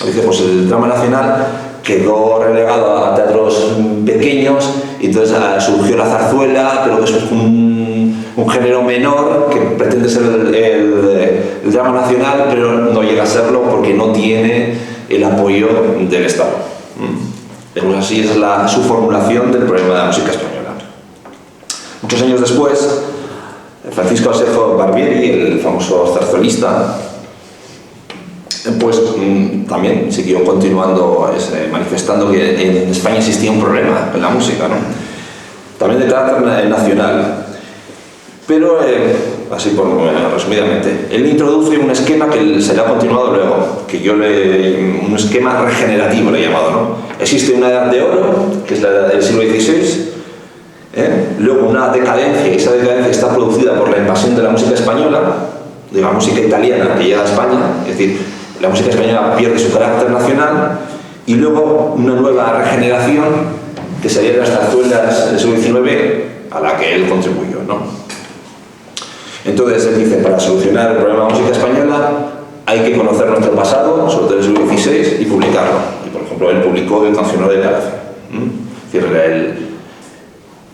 Dice, pues el drama nacional quedó relegado a teatros pequeños, y entonces surgió la zarzuela, pero es un género menor que pretende ser el drama nacional, pero no llega a serlo porque no tiene el apoyo del Estado. Digamos así, es su formulación del problema de la música española. Muchos años después, Francisco Asenjo Barbieri, el famoso zarzuelista, pues también siguió continuando manifestando que en España existía un problema en la música, ¿no? También de carácter nacional. Pero, así resumidamente, él introduce un esquema que será continuado luego, que un esquema regenerativo le he llamado, ¿no? Existe una edad de oro, que es la edad del siglo XVI, luego una decadencia, y esa decadencia está producida por la invasión de la música española, de la música italiana que llega a España, es decir, la música española pierde su carácter nacional, y luego una nueva regeneración, que serían las zarzuelas del siglo XIX, a la que él contribuyó, ¿no? Entonces él dice, para solucionar el problema de la música española hay que conocer nuestro pasado, sobre todo el siglo XVI, y publicarlo. Y por ejemplo, él publicó el Cancionero de Palacio. Es decir,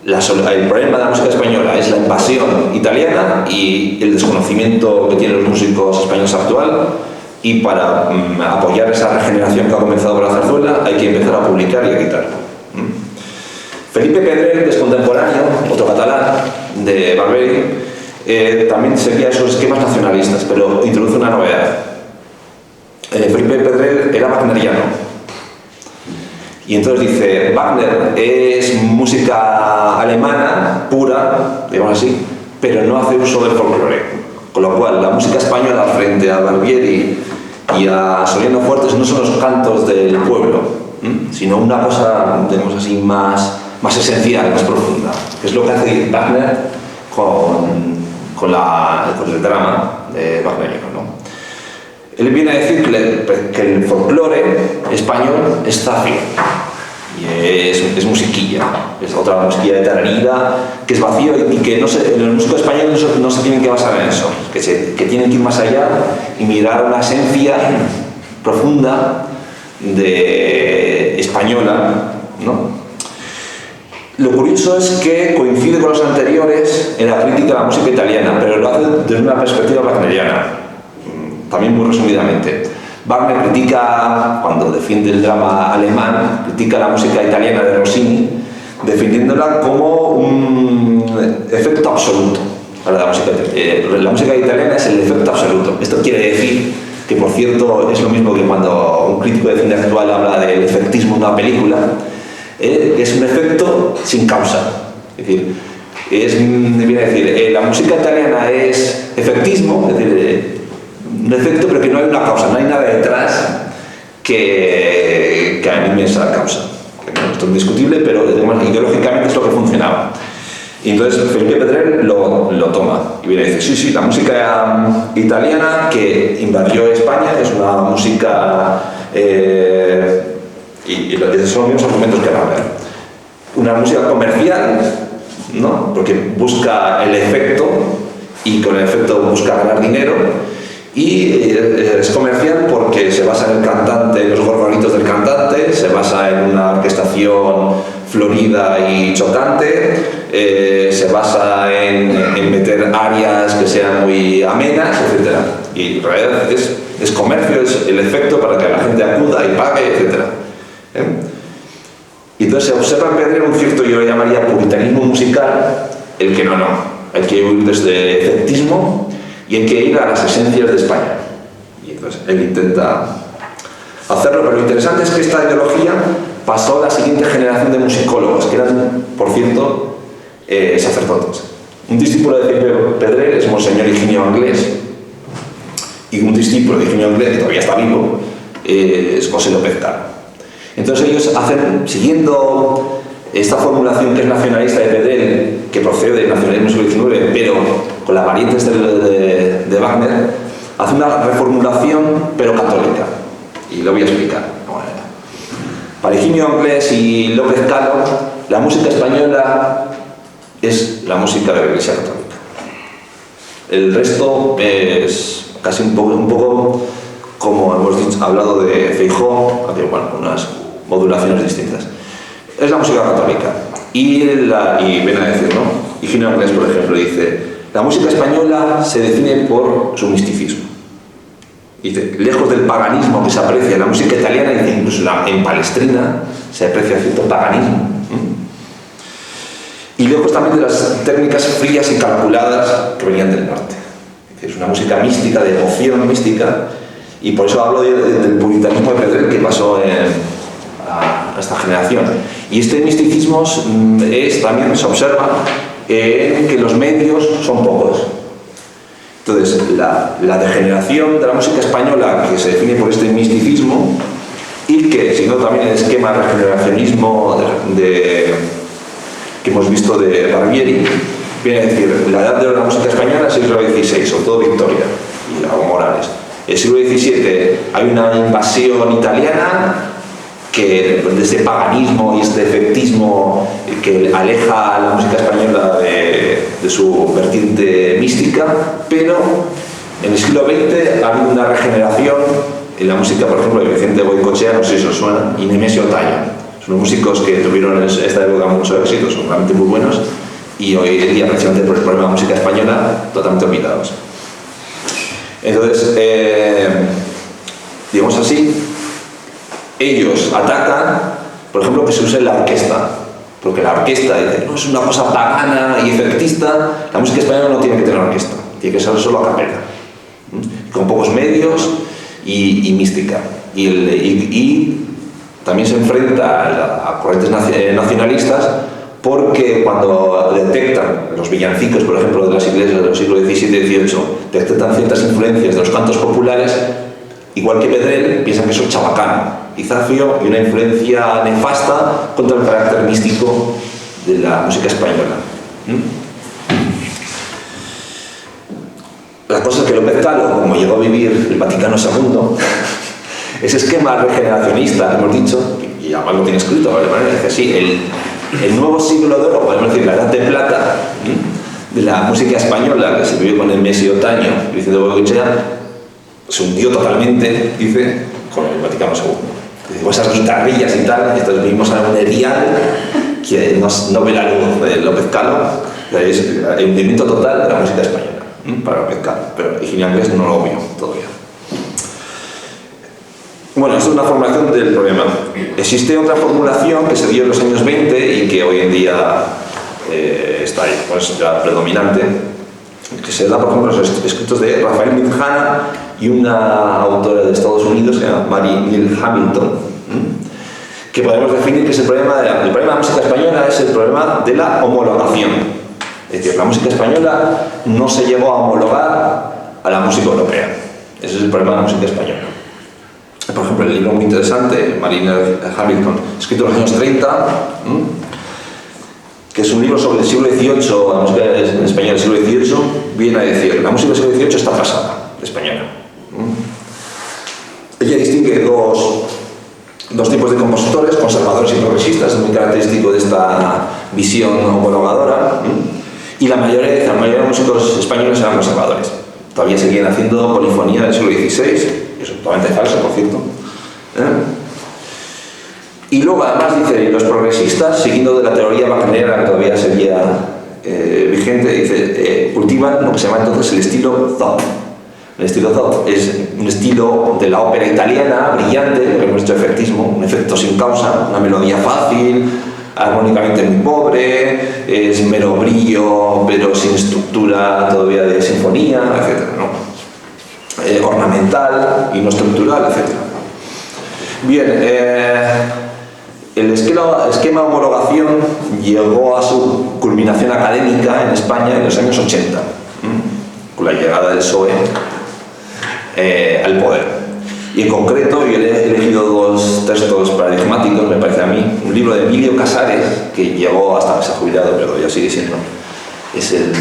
el problema de la música española es la invasión italiana y el desconocimiento que tienen los músicos españoles actual, y para apoyar esa regeneración que ha comenzado con la zarzuela hay que empezar a publicar y a editarlo. Felipe Pedrell, que es contemporáneo, otro catalán de Barbieri, también seguía esos esquemas nacionalistas, pero introduce una novedad. Felipe Pedrell era wagneriano, y entonces dice, Wagner es música alemana pura, digamos así, pero no hace uso del folclore, con lo cual la música española frente a Barbieri y a Soriano Fuertes no son los cantos del pueblo, sino una cosa, digamos así, más esencial, más profunda, que es lo que hace Wagner con el drama de wagneriano, ¿no? Él viene a decir que el folclore español es zafio, y es musiquilla, es otra musiquilla de tararida, que es vacío, y que los músicos españoles no se tienen que basar en eso, que tienen que ir más allá y mirar una esencia profunda de española, ¿no? Lo curioso es que coincide con los anteriores en la crítica a la música italiana, pero lo hace desde una perspectiva wagneriana, también muy resumidamente. Wagner critica, cuando defiende el drama alemán, critica la música italiana de Rossini, defendiéndola como un efecto absoluto. La música italiana es el efecto absoluto. Esto quiere decir que, por cierto, es lo mismo que cuando un crítico de cine actual habla del efectismo de una película, es un efecto sin causa. Es decir, viene a decir, la música italiana es efectismo, es decir, un efecto, pero que no hay una causa, no hay nada detrás que anime esa causa. Esto es discutible, pero digamos, ideológicamente es lo que funcionaba. Y entonces Felipe Pedrell lo toma y viene a decir, sí, la música italiana que invadió España es una música, y son los mismos argumentos que van a ver, una música comercial, ¿no? Porque busca el efecto y con el efecto busca ganar dinero, y es comercial porque se basa en el cantante, en los gorgoritos del cantante, se basa en una orquestación florida y chocante, se basa en meter arias que sean muy amenas, etc. Y en realidad es comercio, es el efecto para que la gente acuda y pague, etc. Y entonces se observa en Pedrell un cierto, yo lo llamaría puritanismo musical, el que no, hay que huir desde efectismo y hay que ir a las esencias de España. Y entonces él intenta hacerlo, pero lo interesante es que esta ideología pasó a la siguiente generación de musicólogos, que eran, por cierto, sacerdotes. Un discípulo de Felipe Pedrell es Monseñor Higinio Anglés, y un discípulo de Higinio Anglés, que todavía está vivo, es José López Caro. Entonces ellos hacen, siguiendo esta formulación que es nacionalista de Pedrell, que procede del nacionalismo del siglo XIX, pero con las variantes de Wagner, hace una reformulación, pero católica. Y lo voy a explicar. Para Higinio Anglés y López Caro, la música española es la música de la Iglesia Católica. El resto es casi un poco como hemos hablado de Feijóo, aunque bueno, unas modulaciones distintas. Es la música católica. Y ven a decir, ¿no? Higinio Anglés, por ejemplo, dice: la música española se define por su misticismo. Dice, lejos del paganismo que se aprecia en la música italiana, dice, incluso en Palestrina se aprecia cierto paganismo. Y lejos también de las técnicas frías y calculadas que venían del norte. Es una música mística, de emoción mística, y por eso hablo del puritanismo de Pedrell que pasó a esta generación. Y este misticismo también se observa que los medios son pocos. Entonces, la degeneración de la música española, que se define por este misticismo, y que, siguiendo también el esquema de regeneracionismo que hemos visto de Barbieri, viene a decir, la edad de oro de la música española es el siglo XVI, sobre todo Victoria y Lago Morales. El siglo XVII hay una invasión italiana que de este paganismo y este efectismo que aleja a la música española de su vertiente mística, pero en el siglo XX ha habido una regeneración en la música, por ejemplo, de Vicente Goycochea, no sé si os suena, y Nemesio Otaño. Son músicos que tuvieron en esta época mucho éxito, son realmente muy buenos, y hoy en día, precisamente por el problema de la música española, totalmente olvidados. Entonces, digamos así, ellos atacan, por ejemplo, que se use la orquesta, porque la orquesta dice, no, es una cosa pagana y efectista. La música española no tiene que tener orquesta, tiene que ser solo a capella, con pocos medios y mística. Y también se enfrenta a corrientes nacionalistas, porque cuando detectan los villancicos, por ejemplo, de las iglesias de los siglos XVII y XVIII, detectan ciertas influencias de los cantos populares, igual que Pedrell, piensan que eso es chabacano y zafio y una influencia nefasta contra el carácter místico de la música española. La cosa es que López Caro, como llegó a vivir el Vaticano II, ese esquema regeneracionista, hemos dicho, y además lo tiene escrito, de manera que sí, el nuevo siglo de oro, podemos decir, la edad de plata de la música española, que se vivió con Nemesio Otaño y Vicente Goycochea, se hundió totalmente, dice, con el Vaticano II. Con esas guitarrillas y tal, y entonces vimos a un erial que no ve la luz de López Caro, es el hundimiento total de la música española para López Caro, pero Higinio Anglés no lo vio todavía. Bueno, esto es una formulación del problema. Existe otra formulación que se dio en los años 20 y que hoy en día está ahí, pues ya predominante, que se da, por ejemplo, en los escritos de Rafael Mitjana y una autora de Estados Unidos que se llama Mary Neal Hamilton, que podemos definir que es el problema de la música española es el problema de la homologación. Es decir, la música española no se llegó a homologar a la música europea. Ese es el problema de la música española. Por ejemplo, el libro muy interesante, Marina Hamilton, escrito en los años 30, que es un libro sobre el siglo XVIII, la música en español del siglo XVIII, viene a decir, la música del siglo XVIII está pasada, española. Ella distingue dos tipos de compositores, conservadores y progresistas, es muy característico de esta visión homologadora, y la mayoría de los músicos españoles eran conservadores. Todavía seguían haciendo polifonía del siglo XVI, eso es totalmente falso, por cierto. Y luego además dice, los progresistas, siguiendo de la teoría wagneriana que todavía seguía vigente, dice, cultivan lo que se llama entonces el estilo Zopp. El estilo Zopp es un estilo de la ópera italiana, brillante, lo que hemos dicho efectismo, un efecto sin causa, una melodía fácil, armónicamente muy pobre, es mero brillo, pero sin estructura todavía de sinfonía, etc., ¿no? Ornamental y no estructural, etc. Bien, el esquema de homologación llegó a su culminación académica en España en los años 80, con la llegada del PSOE al poder. Y en concreto, yo he elegido dos textos paradigmáticos, me parece a mí. Un libro de Emilio Casares, que llegó hasta que se ha jubilado, pero ya sigue siendo. Es el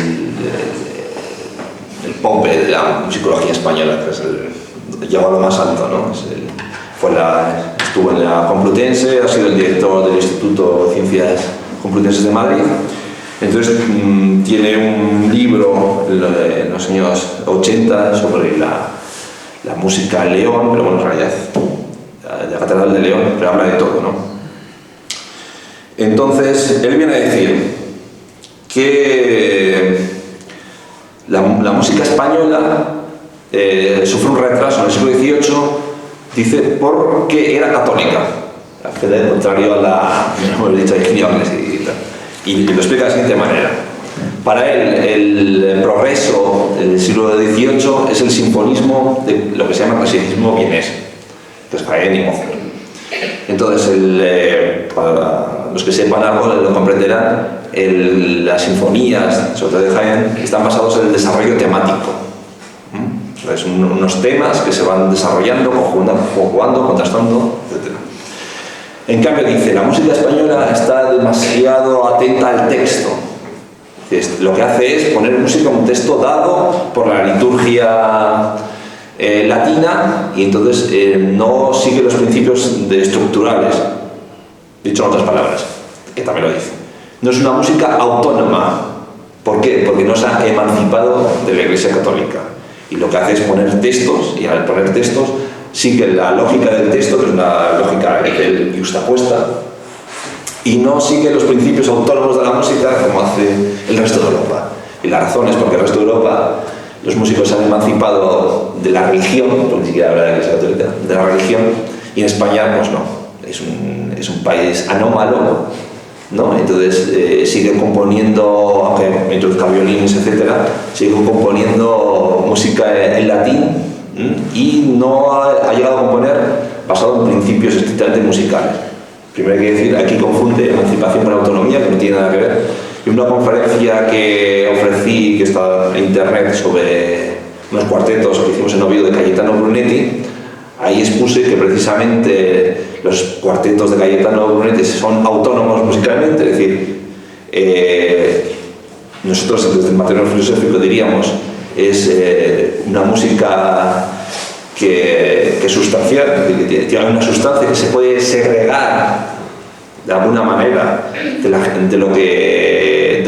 Pope de la musicología española, que es llegó a lo más alto, ¿no? Estuvo en la Complutense, ha sido el director del Instituto de Ciencias Complutenses de Madrid. Entonces, tiene un libro en los años 80 sobre la música en León, pero bueno, en realidad la Catedral de León, pero habla de todo, ¿no? Entonces, él viene a decir que la música española sufre un retraso en el siglo XVIII, dice, porque era católica, al contrario a la, hemos dicho, de Quiñones y tal. Y lo explica de la siguiente manera. Para él, el progreso del siglo XVIII es el sinfonismo de lo que se llama clasicismo vienés, que es Haydn y Mozart. Entonces, para los que sepan algo lo comprenderán, las sinfonías, sobre todo de Haydn, están basadas en el desarrollo temático. Es unos temas que se van desarrollando, conjugando, contrastando, etc. En cambio, dice, la música española está demasiado atenta al texto. Lo que hace es poner música a un texto dado por la liturgia latina, y entonces no sigue los principios estructurales, dicho en otras palabras, que también lo dice. No es una música autónoma. ¿Por qué? Porque no se ha emancipado de la Iglesia Católica. Y lo que hace es poner textos, y al poner textos sigue la lógica del texto, que es una lógica yuxtapuesta, y no sigue los principios autónomos de la música como hace el resto de Europa. Y la razón es porque el resto de Europa, los músicos se han emancipado de la religión, porque ni siquiera habla de la Iglesia Católica, de la religión, y en España, pues no, es un país anómalo, ¿no? Entonces siguen componiendo, aunque me introduzca violines, etc., siguen componiendo música en latín, y no ha llegado a componer basado en principios estrictamente musicales. Primero hay que decir, aquí confunde emancipación con autonomía, que no tiene nada que ver. Y una conferencia que ofrecí, que está en internet, sobre unos cuartetos que hicimos en Oviedo de Cayetano Brunetti, ahí expuse que precisamente los cuartetos de Cayetano Brunetti son autónomos musicalmente, es decir, nosotros desde el material filosófico diríamos es una música que es sustancial, que tiene una sustancia que se puede segregar de alguna manera de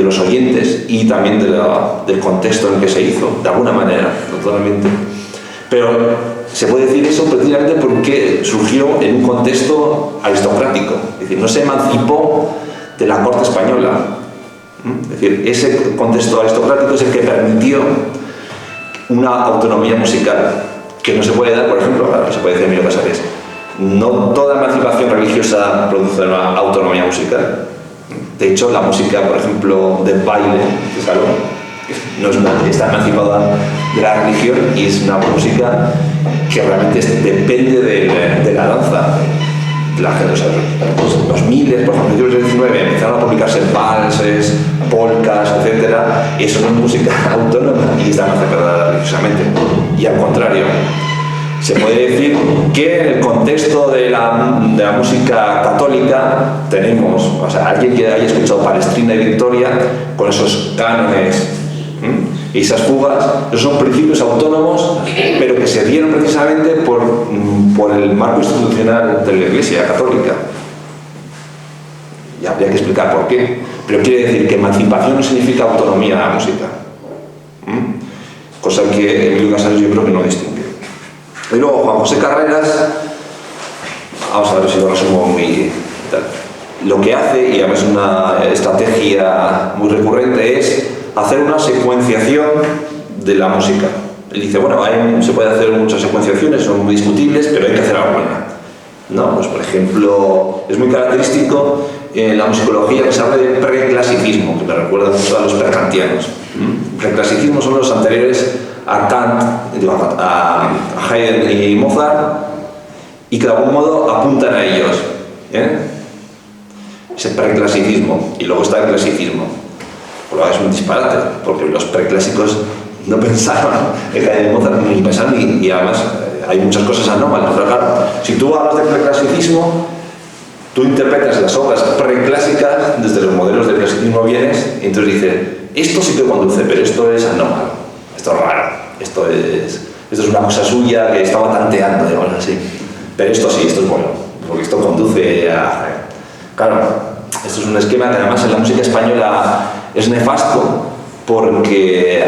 los oyentes y también del contexto en el que se hizo, de alguna manera, totalmente. Pero se puede decir eso precisamente porque surgió en un contexto aristocrático, es decir, no se emancipó de la corte española. Es decir, ese contexto aristocrático es el que permitió una autonomía musical que no se puede dar, por ejemplo, se puede decir Emilio Casares, no toda emancipación religiosa produce una autonomía musical. De hecho, la música, por ejemplo, de baile, de salón, está emancipada de la religión y es una música que realmente depende de la danza, la gente, o sea, los miles, por ejemplo, en el siglo XIX empezaron a publicarse valses, polcas, etc. Y eso no es música autónoma y está aceptada religiosamente. Y al contrario, se puede decir que en el contexto de la música católica tenemos, o sea, alguien que haya escuchado Palestrina y Victoria con esos cánones y esas fugas, esos son principios autónomos, pero que se dieron precisamente por el marco institucional de la Iglesia Católica. Y habría que explicar por qué. Pero quiere decir que emancipación no significa autonomía a la música. Cosa que Emilio Casares yo creo que no distingue. Y luego Juan José Carreras, vamos a ver si lo resumo muy tal. Lo que hace, y además es una estrategia muy recurrente, es hacer una secuenciación de la música. Él dice, bueno, se puede hacer muchas secuenciaciones, son muy discutibles, pero hay que hacer alguna. ¿No? Pues por ejemplo, es muy característico en la musicología que se habla de preclasicismo, que me recuerda mucho a los prekantianos. Preclasicismo son los anteriores a Kant, a Haydn y Mozart, y que de algún modo apuntan a ellos. Ese preclasicismo, y luego está el clasicismo. Por lo que es un disparate, porque los preclásicos no pensaban en Haydn y Mozart, ni pensaban, y además hay muchas cosas anómalas. Pero claro, si tú hablas de preclasicismo, tú interpretas las obras preclásicas desde los modelos del clasicismo vienes, y entonces dices, esto sí que conduce, pero esto es anómalo, esto es raro, esto es una cosa suya que estaba tanteando, digamos así. Pero esto sí, esto es bueno, porque esto conduce a... Claro, esto es un esquema que además en la música española es nefasto, porque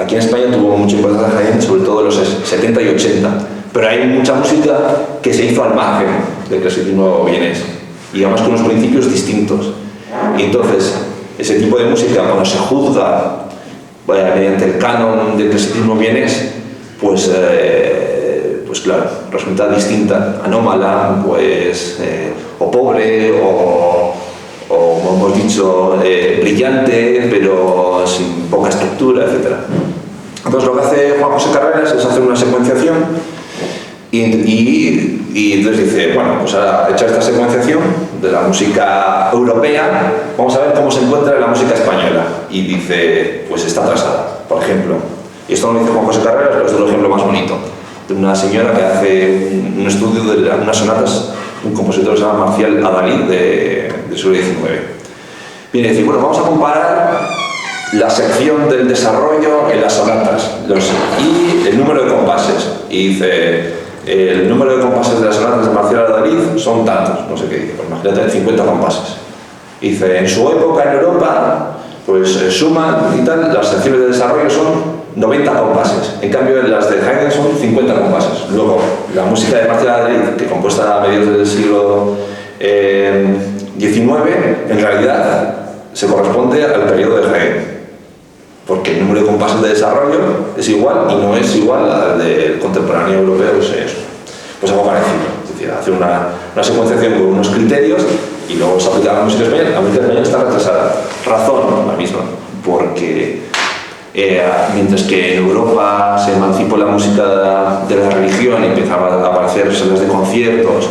aquí en España tuvo mucha importancia Haydn, sobre todo en los 70 y 80, pero hay mucha música que se hizo al margen del clasicismo vienés, y además con unos principios distintos. Y entonces, ese tipo de música, cuando se juzga mediante el canon del clasicismo vienés, pues claro, resulta distinta, anómala, pues, o pobre, o como hemos dicho, brillante, pero sin poca estructura, etc. Entonces lo que hace Juan José Carreras es hacer una secuenciación y entonces dice, bueno, pues ahora hecha esta secuenciación de la música europea, vamos a ver cómo se encuentra en la música española. Y dice, pues está atrasada, por ejemplo. Y esto no lo dice Juan José Carreras, pero es un ejemplo más bonito, de una señora que hace un estudio de unas sonatas, un compositor que se llama Marcial Adalid del siglo XIX. Viene a decir, bueno, vamos a comparar la sección del desarrollo en las sonatas y el número de compases. Y dice, el número de compases de las sonatas de Marcial Adalid son tantos, no sé qué dice, pues imagínate, 50 compases. Y dice, en su época en Europa, pues suman y tal, las secciones de desarrollo son 90 compases, en cambio las de Haydn son 50 compases. Luego, la música de Marcial Adalid, que compuesta a mediados del siglo XIX, en realidad se corresponde al periodo de Haydn, porque el número de compases de desarrollo es igual y no es igual al del contemporáneo europeo, pues algo parecido. Es decir, hace una secuenciación con unos criterios y luego se aplica a la música española. La música española está retrasada. Razón, la misma, porque mientras que en Europa se emancipó la música de la religión y empezaban a aparecer salas de conciertos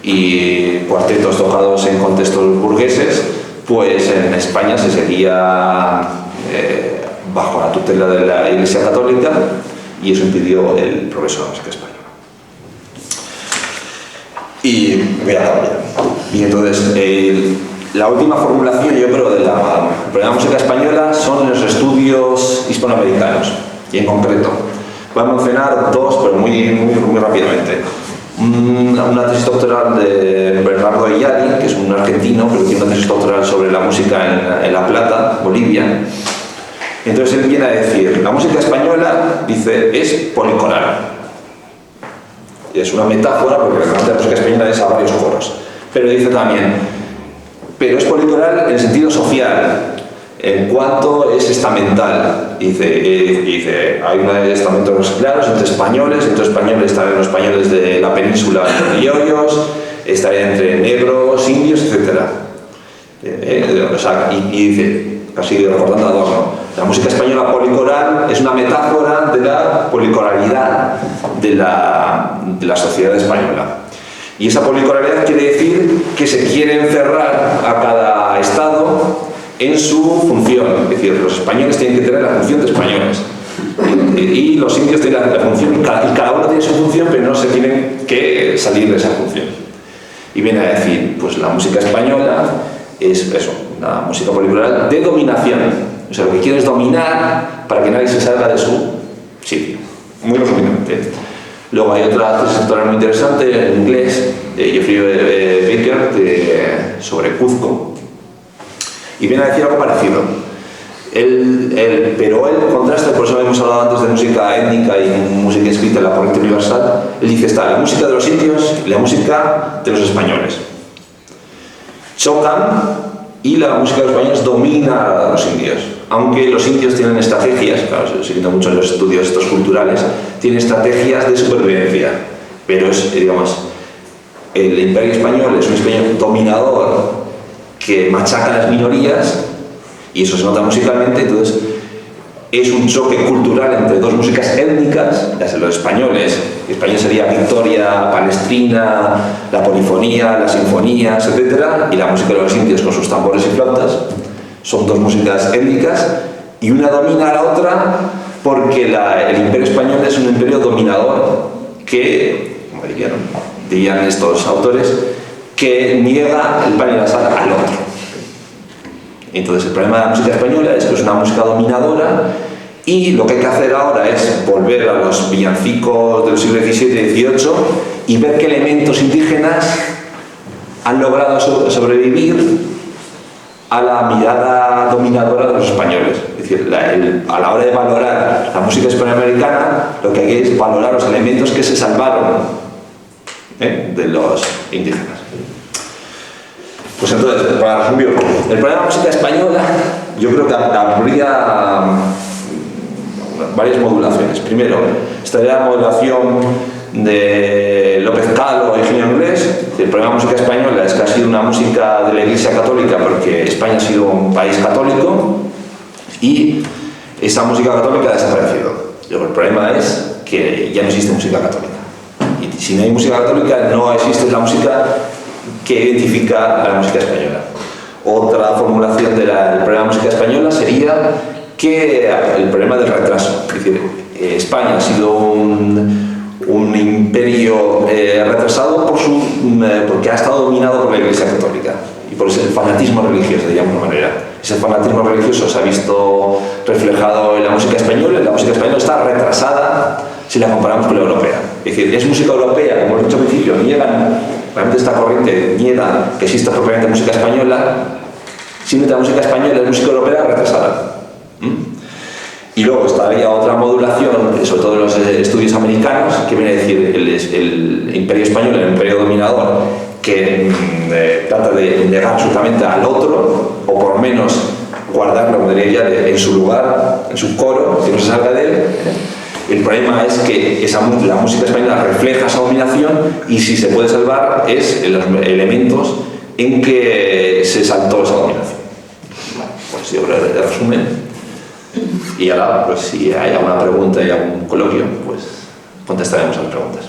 y cuartetos tocados en contextos burgueses, pues en España se seguía bajo la tutela de la Iglesia Católica y eso impidió el progreso de la música española. Y voy a cambiar. Y entonces, la última formulación, yo creo, de la música española son los estudios hispanoamericanos. Y en concreto, voy a mencionar dos, pero muy rápidamente. Una tesis doctoral de Bernardo Iyari, que es un argentino, pero tiene una tesis doctoral sobre la música en La Plata, Bolivia. Entonces él viene a decir, la música española, dice, es policoral. Y es una metáfora, porque realmente la música española es a varios coros. Pero dice también, pero es policoral en el sentido social, en cuanto es estamental. Dice, hay unos estamentos claros entre españoles están los españoles de la península criollos, están entre negros, indios, etc. Y dice, casi recordando a Adorno, la música española policoral es una metáfora de la policoralidad de la sociedad española. Y esa polipolaridad quiere decir que se quiere encerrar a cada Estado en su función. Es decir, los españoles tienen que tener la función de españoles. Y los indios tienen la función, y cada uno tiene su función, pero no se tienen que salir de esa función. Y viene a decir, pues la música española es eso, una música polipolar de dominación. O sea, lo que quiere es dominar para que nadie se salga de su sitio. Muy resumidamente. Luego hay otra tesis doctoral muy interesante en inglés, de Jeffrey Baker, sobre Cuzco. Y viene a decir algo parecido. Pero él contrasta, por eso hemos hablado antes de música étnica y música escrita en la corriente universal. Él dice, está la música de los indios y la música de los españoles. Chocan y la música de los españoles domina a los indios. Aunque los indios tienen estrategias, claro, se quita mucho en los estudios estos culturales, tienen estrategias de supervivencia. Pero es, digamos, el imperio español es un imperio dominador que machaca a las minorías, y eso se nota musicalmente. Entonces es un choque cultural entre dos músicas étnicas, las de los españoles. Español sería Victoria, Palestrina, la polifonía, las sinfonías, etc. Y la música de los indios con sus tambores y flautas. Son dos músicas étnicas y una domina a la otra porque el imperio español es un imperio dominador que, como dirían estos autores, que niega el pan y la sal al otro. Entonces el problema de la música española es que es una música dominadora, y lo que hay que hacer ahora es volver a los villancicos del siglo XVII y XVIII y ver qué elementos indígenas han logrado sobrevivir a la mirada dominadora de los españoles. Es decir, a la hora de valorar la música hispanoamericana, lo que hay es valorar los elementos que se salvaron de los indígenas. Pues entonces, para resumir, el problema de la música española, yo creo que habría varias modulaciones. Primero, estaría la modulación de López Calo y Eugenio Inglés. El problema de la música española es que ha sido una música de la Iglesia Católica, porque España ha sido un país católico y esa música católica ha desaparecido. Luego, el problema es que ya no existe música católica. Y si no hay música católica, no existe la música que identifica a la música española. Otra formulación del problema de la música española sería que el problema del retraso. Es decir, España ha sido un imperio retrasado porque ha estado dominado por la Iglesia Católica y por ese fanatismo religioso, de alguna manera. Ese fanatismo religioso se ha visto reflejado en la música española, y la música española está retrasada si la comparamos con la europea. Es decir, es música europea, como hemos dicho al principio, realmente esta corriente niega que exista propiamente música española, sino que la música española es música europea retrasada. Y luego estaría otra modulación, sobre todo en los estudios americanos, que viene a decir el imperio español, el imperio dominador, que trata de negar absolutamente al otro, o por lo menos guardarlo, como diría ella, en su lugar, en su coro, que no se salga de él. El problema es que la música española refleja esa dominación, y si se puede salvar es en los elementos en que se saltó esa dominación. Bueno, pues yo creo que de resumen. Y ahora, pues si hay alguna pregunta y algún coloquio, pues contestaremos a las preguntas.